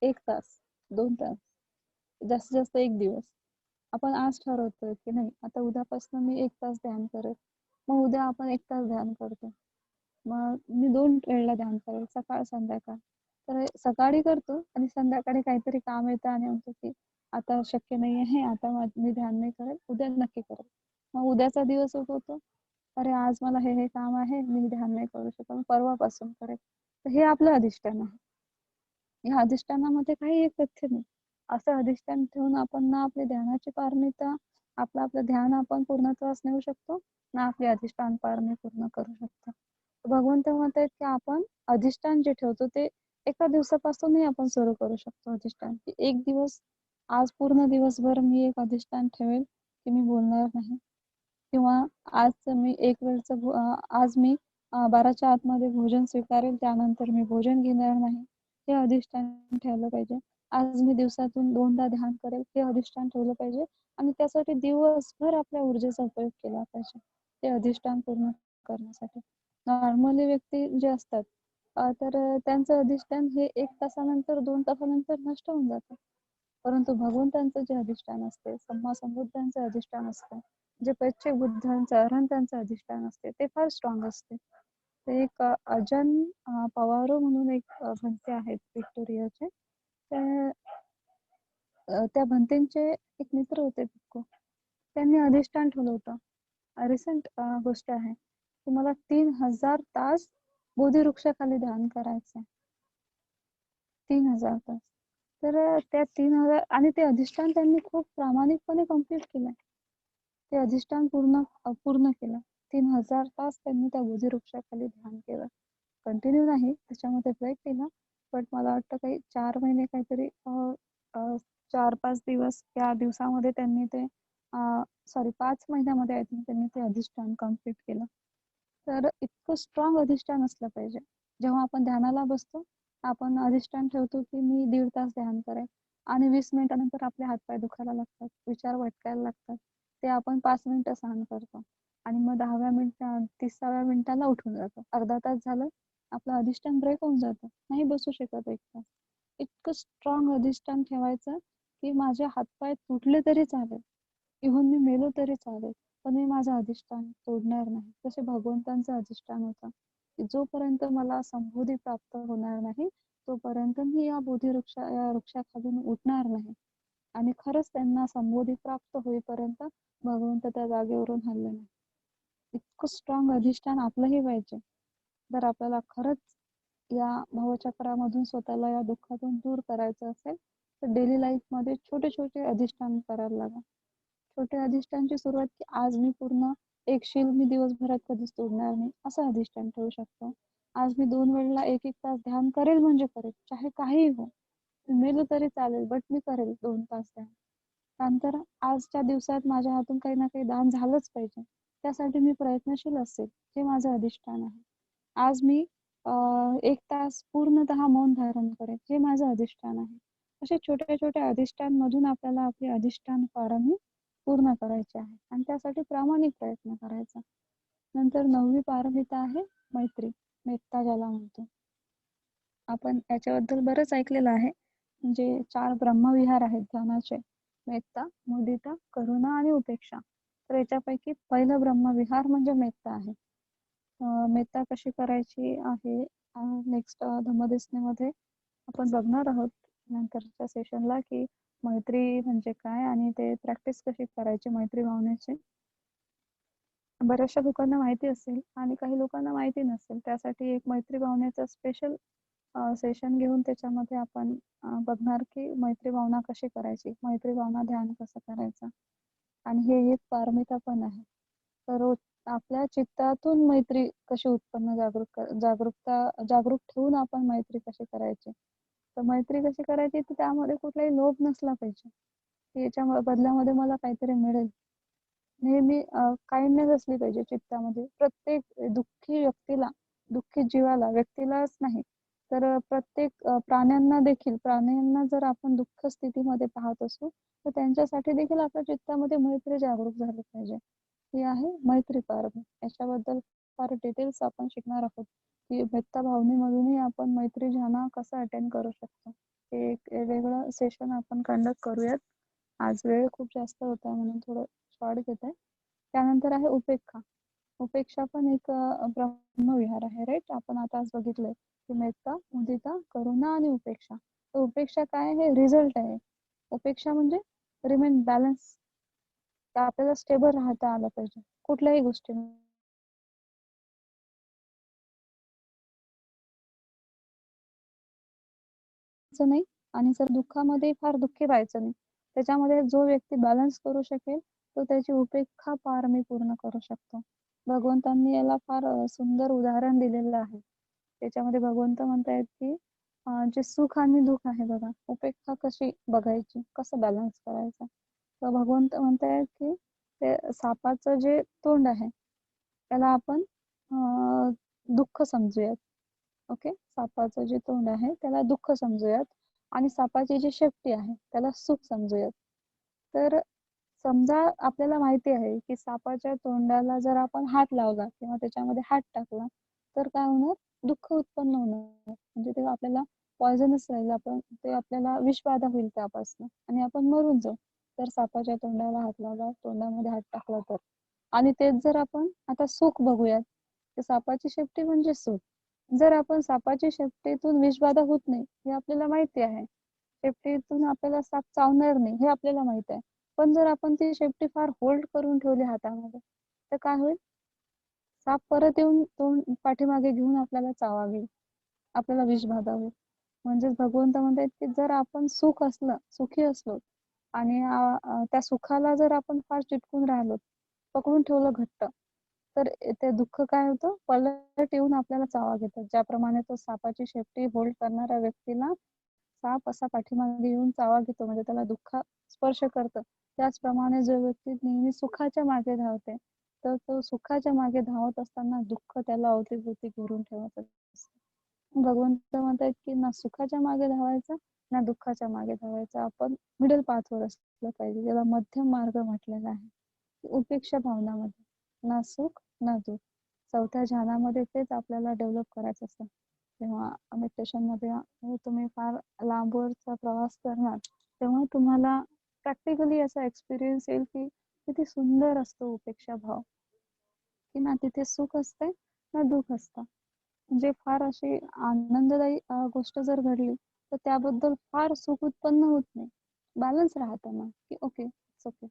1 तास, 2 तास, जास्तीत जास्त 1 दिवस. आपण आज ठरवतोय की नाही आता उद्यापासून मी 1 तास ध्यान करेल. मग उद्या आपण 1 तास ध्यान करतो. मग मी 2 वेळेला ध्यान करेल, सकाळ संध्याकाळ. तर सकाळी करतो आणि संध्याकाळी काहीतरी काम येतं आणि म्हणतो की आता शक्य नाही आहे, आता मी ध्यान नाही करेल, उद्या नक्की करेल. मग उद्याचा दिवस उगवतो, अरे आज मला हे काम आहे, मी ध्यान नाही करू शकत, परवापासून करेल. तर हे आपलं अधिष्ठान आहे. या अधिष्ठानामध्ये काही एक तथ्य नाही. असं अधिष्ठान ठेवून आपण ना आपली ध्यानाची पारमिता आपलं ध्यान आपण पूर्णत्वास नेऊ शकतो ना आपली अधिष्ठान पारमी पूर्ण करू शकतो. भगवंत म्हणतात की आपण अधिष्ठान जे ठेवतो ते एका दिवसापासूनही आपण सुरू करू शकतो अधिष्ठान. की एक दिवस आज पूर्ण दिवसभर मी एक अधिष्ठान ठेवेल की मी बोलणार नाही. किंवा आज मी 12च्या आतमध्ये भोजन स्वीकारेल, त्यानंतर मी भोजन घेणार नाही, हे अधिष्ठान ठेवलं पाहिजे. आज मी दिवसातून 2दा ध्यान करेल, हे अधिष्ठान ठेवलं पाहिजे आणि त्यासाठी दिवसभर आपल्या ऊर्जेचा उपयोग केला पाहिजे, ते अधिष्ठान पूर्ण करण्यासाठी. नॉर्मली व्यक्ती जे असतात त्यांचं अधिष्ठान हे 1 तासानंतर 2 तासानंतर नष्ट होऊन जातं. परंतु भगवंतांचं जे अधिष्ठान असते, सम्मा संबुद्धांचं अधिष्ठान असतं, जे पैतृक बुद्धांचं अरहंतांचं अधिष्ठान असते, ते फार स्ट्रॉंग असते. ते एक अजन पवारो म्हणून एक भंते आहेत व्हिक्टोरियाचे. त्या भंतेंचे एक मित्र होते भिक्खू. त्यांनी अधिष्ठान ठेवलं होतं. रिसेंट गोष्ट आहे की मला 3000 तास बोधिवृक्षाखाली ध्यान करायचंय. 3000 तास. तर त्या 3000 आणि ते अधिष्ठान त्यांनी खूप प्रामाणिकपणे कंप्लीट केलंय. ते अधिष्ठान पूर्ण केलं. 3000 तास त्यांनी त्या बोधिवृक्षाखाली ध्यान केलं. कंटिन्यू नाही, त्याच्यामध्ये ब्रेक दिला. बट मला वाटतं काही 4 महिने काहीतरी 4-5 दिवस त्या दिवसामध्ये त्यांनी ते 5 महिन्यामध्ये आय थिंक त्यांनी ते अधिष्ठान कंप्लीट केलं. तर इतकं स्ट्रॉंग अधिष्ठान असलं पाहिजे. जेव्हा आपण ध्यानाला बसतो, आपण अधिष्ठान ठेवतो की मी 1.5 तास ध्यान करेन आणि 20 मिनिटानंतर आपले हातपाय दुखायला लागतात, विचार भटकायला लागतात. ते आपण 5 मिनिटं सहन करतो आणि मग 30व्या मिनिटाला उठून जातो. अर्धा तास झालं, आपलं अधिष्ठान ब्रेक होऊन जातं. नाही बसू शकत 1 तास. इतकं स्ट्रॉंग अधिष्ठान ठेवायचं की माझे हातपाय तुटले तरी चालेल, इव्हन मी मेलो तरी चालेल, पण मी माझं अधिष्ठान तोडणार नाही. तसे भगवंतांचं अधिष्ठान होतं की जोपर्यंत मला संबोधी प्राप्त होणार नाही, तोपर्यंत मी या वृक्षाखालून उठणार नाही. आणि खरंच त्यांना संबोधी प्राप्त होईपर्यंत भगवंत त्या जागेवरून हलले नाही. इतकं स्ट्रॉंग अधिष्ठान आपलंही पाहिजे. जर आपल्याला खरंच या भवचक्रामधून स्वतःला या दुःखातून दूर करायचं असेल, तर डेली लाईफमध्ये छोटे छोटे अधिष्ठान करायला लागा. छोट्या अधिष्ठानची सुरुवात की आज मी पूर्ण एक शील मी दिवसभरात कधीच तोडणार नाही, असं अधिष्ठान ठेवू शकतो. आज मी 2 वेळेला 1-1 तास ध्यान करेल म्हणजे करेल, चाहे काहीही हो. मी मेलो तरी चालेल, बट मी करेल 2 तास ध्यान. नंतर आजच्या दिवसात माझ्या हातून काही ना काही दान झालंच पाहिजे. त्यासाठी मी प्रयत्नशील असेल, हे माझं अधिष्ठान आहे. आज मी 1 तास पूर्णतः मौन धारण करेल, हे माझं अधिष्ठान आहे. असे छोट्या-छोट्या अधिष्ठानमधून आपल्याला आपले अधिष्ठान पारंमी पूर्ण करायचे आहे आणि त्यासाठी प्रामाणिक प्रयत्न करायचा. नंतर 9वी पारमिता आहे मैत्री, मेत्ता ज्याला म्हणतो. आपण याच्याबद्दल बरंच ऐकलेलं आहे. म्हणजे 4 ब्रह्मविहार आहेत ध्यानाचे. मेत्ता, मुदिता, करुणा आणि उपेक्षा. तर याच्यापैकी पहिलं ब्रह्मविहार म्हणजे मेत्ता आहे. मेत्ता कशी करायची आहे नेक्स्ट धम्मदेसनीमध्ये आपण बघणार आहोत नंतरच्या सेशनला की मैत्री म्हणजे काय आणि ते प्रॅक्टिस कशी करायची मैत्री भावनेची. बऱ्याचशा लोकांना माहिती असेल आणि काही लोकांना माहिती नसेल. त्यासाठी एक मैत्री भावनेचं स्पेशल सेशन घेऊन त्याच्यामध्ये आपण बघणार की मैत्री भावना कशी करायची, मैत्री भावना ध्यान कसं करायचं आणि हे एक पारमिता पण आहे. तर आपल्या चित्तातून मैत्री कशी उत्पन्न जागरूक ठेवून आपण मैत्री कशी करायची. तर मैत्री कशी करायची तर त्यामध्ये कुठलाही लोभ नसला पाहिजे की याच्या बदल्यामध्ये मला काहीतरी मिळेल. नेहमी काइंडनेस असली पाहिजे चित्तामध्ये. प्रत्येक दुःखी जीवाला, व्यक्तीलाच नाही तर प्रत्येक प्राण्यांना जर आपण दुःख स्थितीमध्ये पाहत असू तर त्यांच्यासाठी देखील आपल्या चित्तामध्ये मैत्री जागरूक झाली पाहिजे. ही आहे मैत्री पारमी. याच्याबद्दल फार डिटेल्स आपण शिकणार आहोत की मेत्ता भावनेमधूनही आपण मैत्री ध्यान कसं अटेंड करू शकतो. हे एक वेगळं सेशन आपण कंडक्ट करूयात. आज वेळ खूप जास्त होता म्हणून थोडं शॉर्ट घेत आहे. त्यानंतर आहे उपेक्षा. उपेक्षा पण एक ब्रह्मविहार आहे, राईट. आपण आता आज बघितलंय की मेत्ता, मुदिता, करुणा आणि उपेक्षा. तर उपेक्षा काय आहे, रिझल्ट आहे. उपेक्षा म्हणजे रिमेन बॅलन्स. आपल्याला स्टेबल राहता आलं पाहिजे कुठल्याही गोष्टी नाही आणि जर दुःखामध्ये फार दुःखी व्हायचं नाही. त्याच्यामध्ये जो व्यक्ती बॅलन्स करू शकेल तो त्याची उपेक्षा पारमी पूर्ण करू शकतो. भगवंतांनी याला फार सुंदर उदाहरण दिलेलं आहे. त्याच्यामध्ये भगवंत म्हणतायत की जे सुख आणि दुःख आहे बघा, उपेक्षा कशी बघायची, कसं बॅलन्स करायचं. तर भगवंत म्हणतायत की ते सापाचं जे तोंड आहे त्याला आपण दुःख समजूयात. ओके, सापाचं जे तोंड आहे त्याला दुःख समजूयात आणि सापाची जी शेपटी आहे त्याला सुख समजूयात. तर समजा आपल्याला माहिती आहे की सापाच्या तोंडाला जर आपण हात लावला किंवा त्याच्यामध्ये हात टाकला तर काय होणार, दुःख उत्पन्न होणार. म्हणजे ते आपल्याला पॉयझनस राहील, आपण ते आपल्याला विषबाधा होईल त्यापासून आणि आपण मरून जाऊ. तर सापाच्या तोंडाला हात लावला, तोंडामध्ये हात टाकला तर. आणि तेच जर आपण आता सुख बघूयात, तर सापाची शेपटी म्हणजे सुख. जर आपण सापाची शेपटीतून विषबाधा होत नाही हे आपल्याला माहिती आहे, शेपटीतून आपल्याला साप चावणार नाही हे आपल्याला माहित आहे, पण जर आपण ती शेपटी फार होल्ड करून ठेवली हातामध्ये तर काय होईल, साप परत येऊन तोंड पाठीमागे घेऊन आपल्याला चावावेल, आपल्याला विषबाधा होईल. म्हणजेच भगवंत म्हणतात की जर आपण सुखी असलो आणि त्या सुखाला जर आपण फार चिटकून राहिलो, पकडून ठेवलं घट्ट, तर ते दुःख काय होतं, पलट येऊन आपल्याला चावा घेतात. ज्याप्रमाणे तो सापाची शेपटी होल्ड करणाऱ्या व्यक्तीला साप असा पाठीमागे येऊन चावा घेतो, म्हणजे त्याला दुःख स्पर्श करतं. त्याचप्रमाणे जो व्यक्ती नेहमी सुखाच्या मागे धावते तर तो सुखाच्या मागे धावत असताना दुःख त्याला अवतीभोवती घेरून ठेवत असतं. भगवंत म्हणतात की ना सुखाच्या मागे धावायचं ना दुःखाच्या मागे धावायचं, आपण मिडल पाथवर असलं पाहिजे, ज्याला मध्यम मार्ग म्हटलेला आहे. उपेक्षा भावनामध्ये ना सुख ना दुःख, चौथ्या ध्यानामध्ये तेच आपल्याला डेव्हलप करायचं असतं. तेव्हा मेडिटेशन मध्ये तुम्ही फार लांबवरचा प्रवास करणार तेव्हा तुम्हाला प्रॅक्टिकली असा एक्सपिरियन्स येईल की किती सुंदर असतो उपेक्षा भाव, की ना तिथे सुख असते ना दुःख असतं. म्हणजे फार अशी आनंददायी गोष्ट जर घडली तर त्याबद्दल फार सुख उत्पन्न होत नाही, बॅलन्स राहतं ना की ओके इट्स ओके.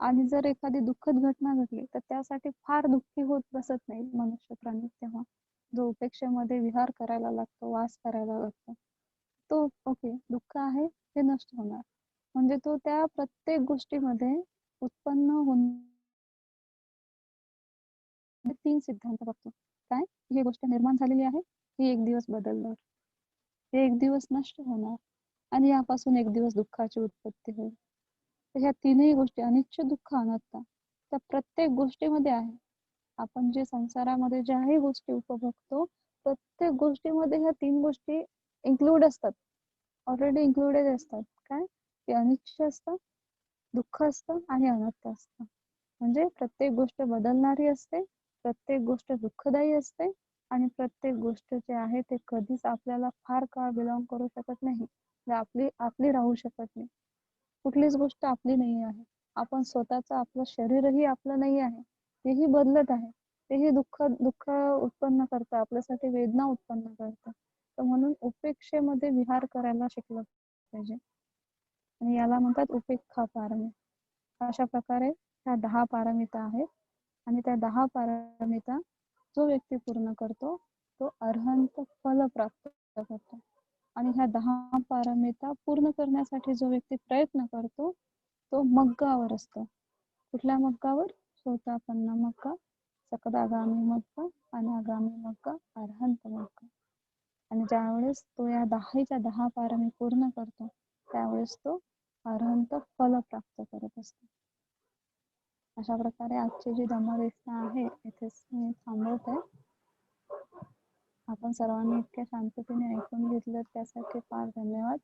आणि जर एखादी दुःखद घटना घडली तर त्यासाठी फार दुःखी होत बसत नाही मनुष्य प्राणी. तेव्हा जो उपेक्षेमध्ये विहार करायला लागतो, वास करायला लागतो, तो ओके दुःख आहे हे नष्ट होणार. म्हणजे तो त्या प्रत्येक गोष्टीमध्ये उत्पन्न होणार 3 सिद्धांत बघतो. काय, ही गोष्ट निर्माण झालेली आहे, ही एक दिवस बदलणार, हे एक दिवस नष्ट होणार आणि यापासून एक दिवस दुःखाची उत्पत्ती होईल. तर ह्या तीनही गोष्टी अनिच्छ दुःख अनात्ता त्या प्रत्येक गोष्टीमध्ये आहे. आपण जे संसारामध्ये ज्याही गोष्टी उपभोगतो प्रत्येक गोष्टीमध्ये ह्या 3 गोष्टी इन्क्लूड असतात, ऑलरेडी इन्क्लुडेड असतात. काय, ते अनिच्छ असतं, दुःख असतं आणि अनात्ता असतं. म्हणजे प्रत्येक गोष्ट बदलणारी असते, प्रत्येक गोष्ट दुःखदायी असते आणि प्रत्येक गोष्ट जे आहे ते कधीच आपल्याला फार काळ बिलॉंग करू शकत नाही, आपली आपली राहू शकत नाही. कुठलीच गोष्ट आपली नाही आहे. आपण स्वतःचं आपलं शरीरही आपलं नाही आहे, तेही बदलत आहे, तेही दुःख दुःख उत्पन्न करतं, आपल्यासाठी वेदना उत्पन्न करतं. तर म्हणून उपेक्षेमध्ये विहार करायला शिकलं पाहिजे आणि याला म्हणतात उपेक्षा पारमी. अशा प्रकारे ह्या 10 पारमिता आहेत आणि त्या 10 पारमिता जो व्यक्ती पूर्ण करतो तो अरहंत फल प्राप्त करतो. आणि ह्या 10 पारमिता पूर्ण करण्यासाठी जो व्यक्ती प्रयत्न करतो तो मग्गावर असतो. कुठल्या मग्गावर, सोतापन्न मग्गा, सकदागामी मग्गा, अनागामी मग्गा, अरहंत मग्गा. आणि ज्यावेळेस तो या 10च्या 10 पारमी पूर्ण करतो त्यावेळेस तो अरहंत फल प्राप्त करत असतो. अशा प्रकारे आजची जी धम्मदेशना आहे इथेच मी थांबवते. आपण सर्वांनी इतक्या शांततेने ऐकून घेतलं त्यासाठी फार धन्यवाद.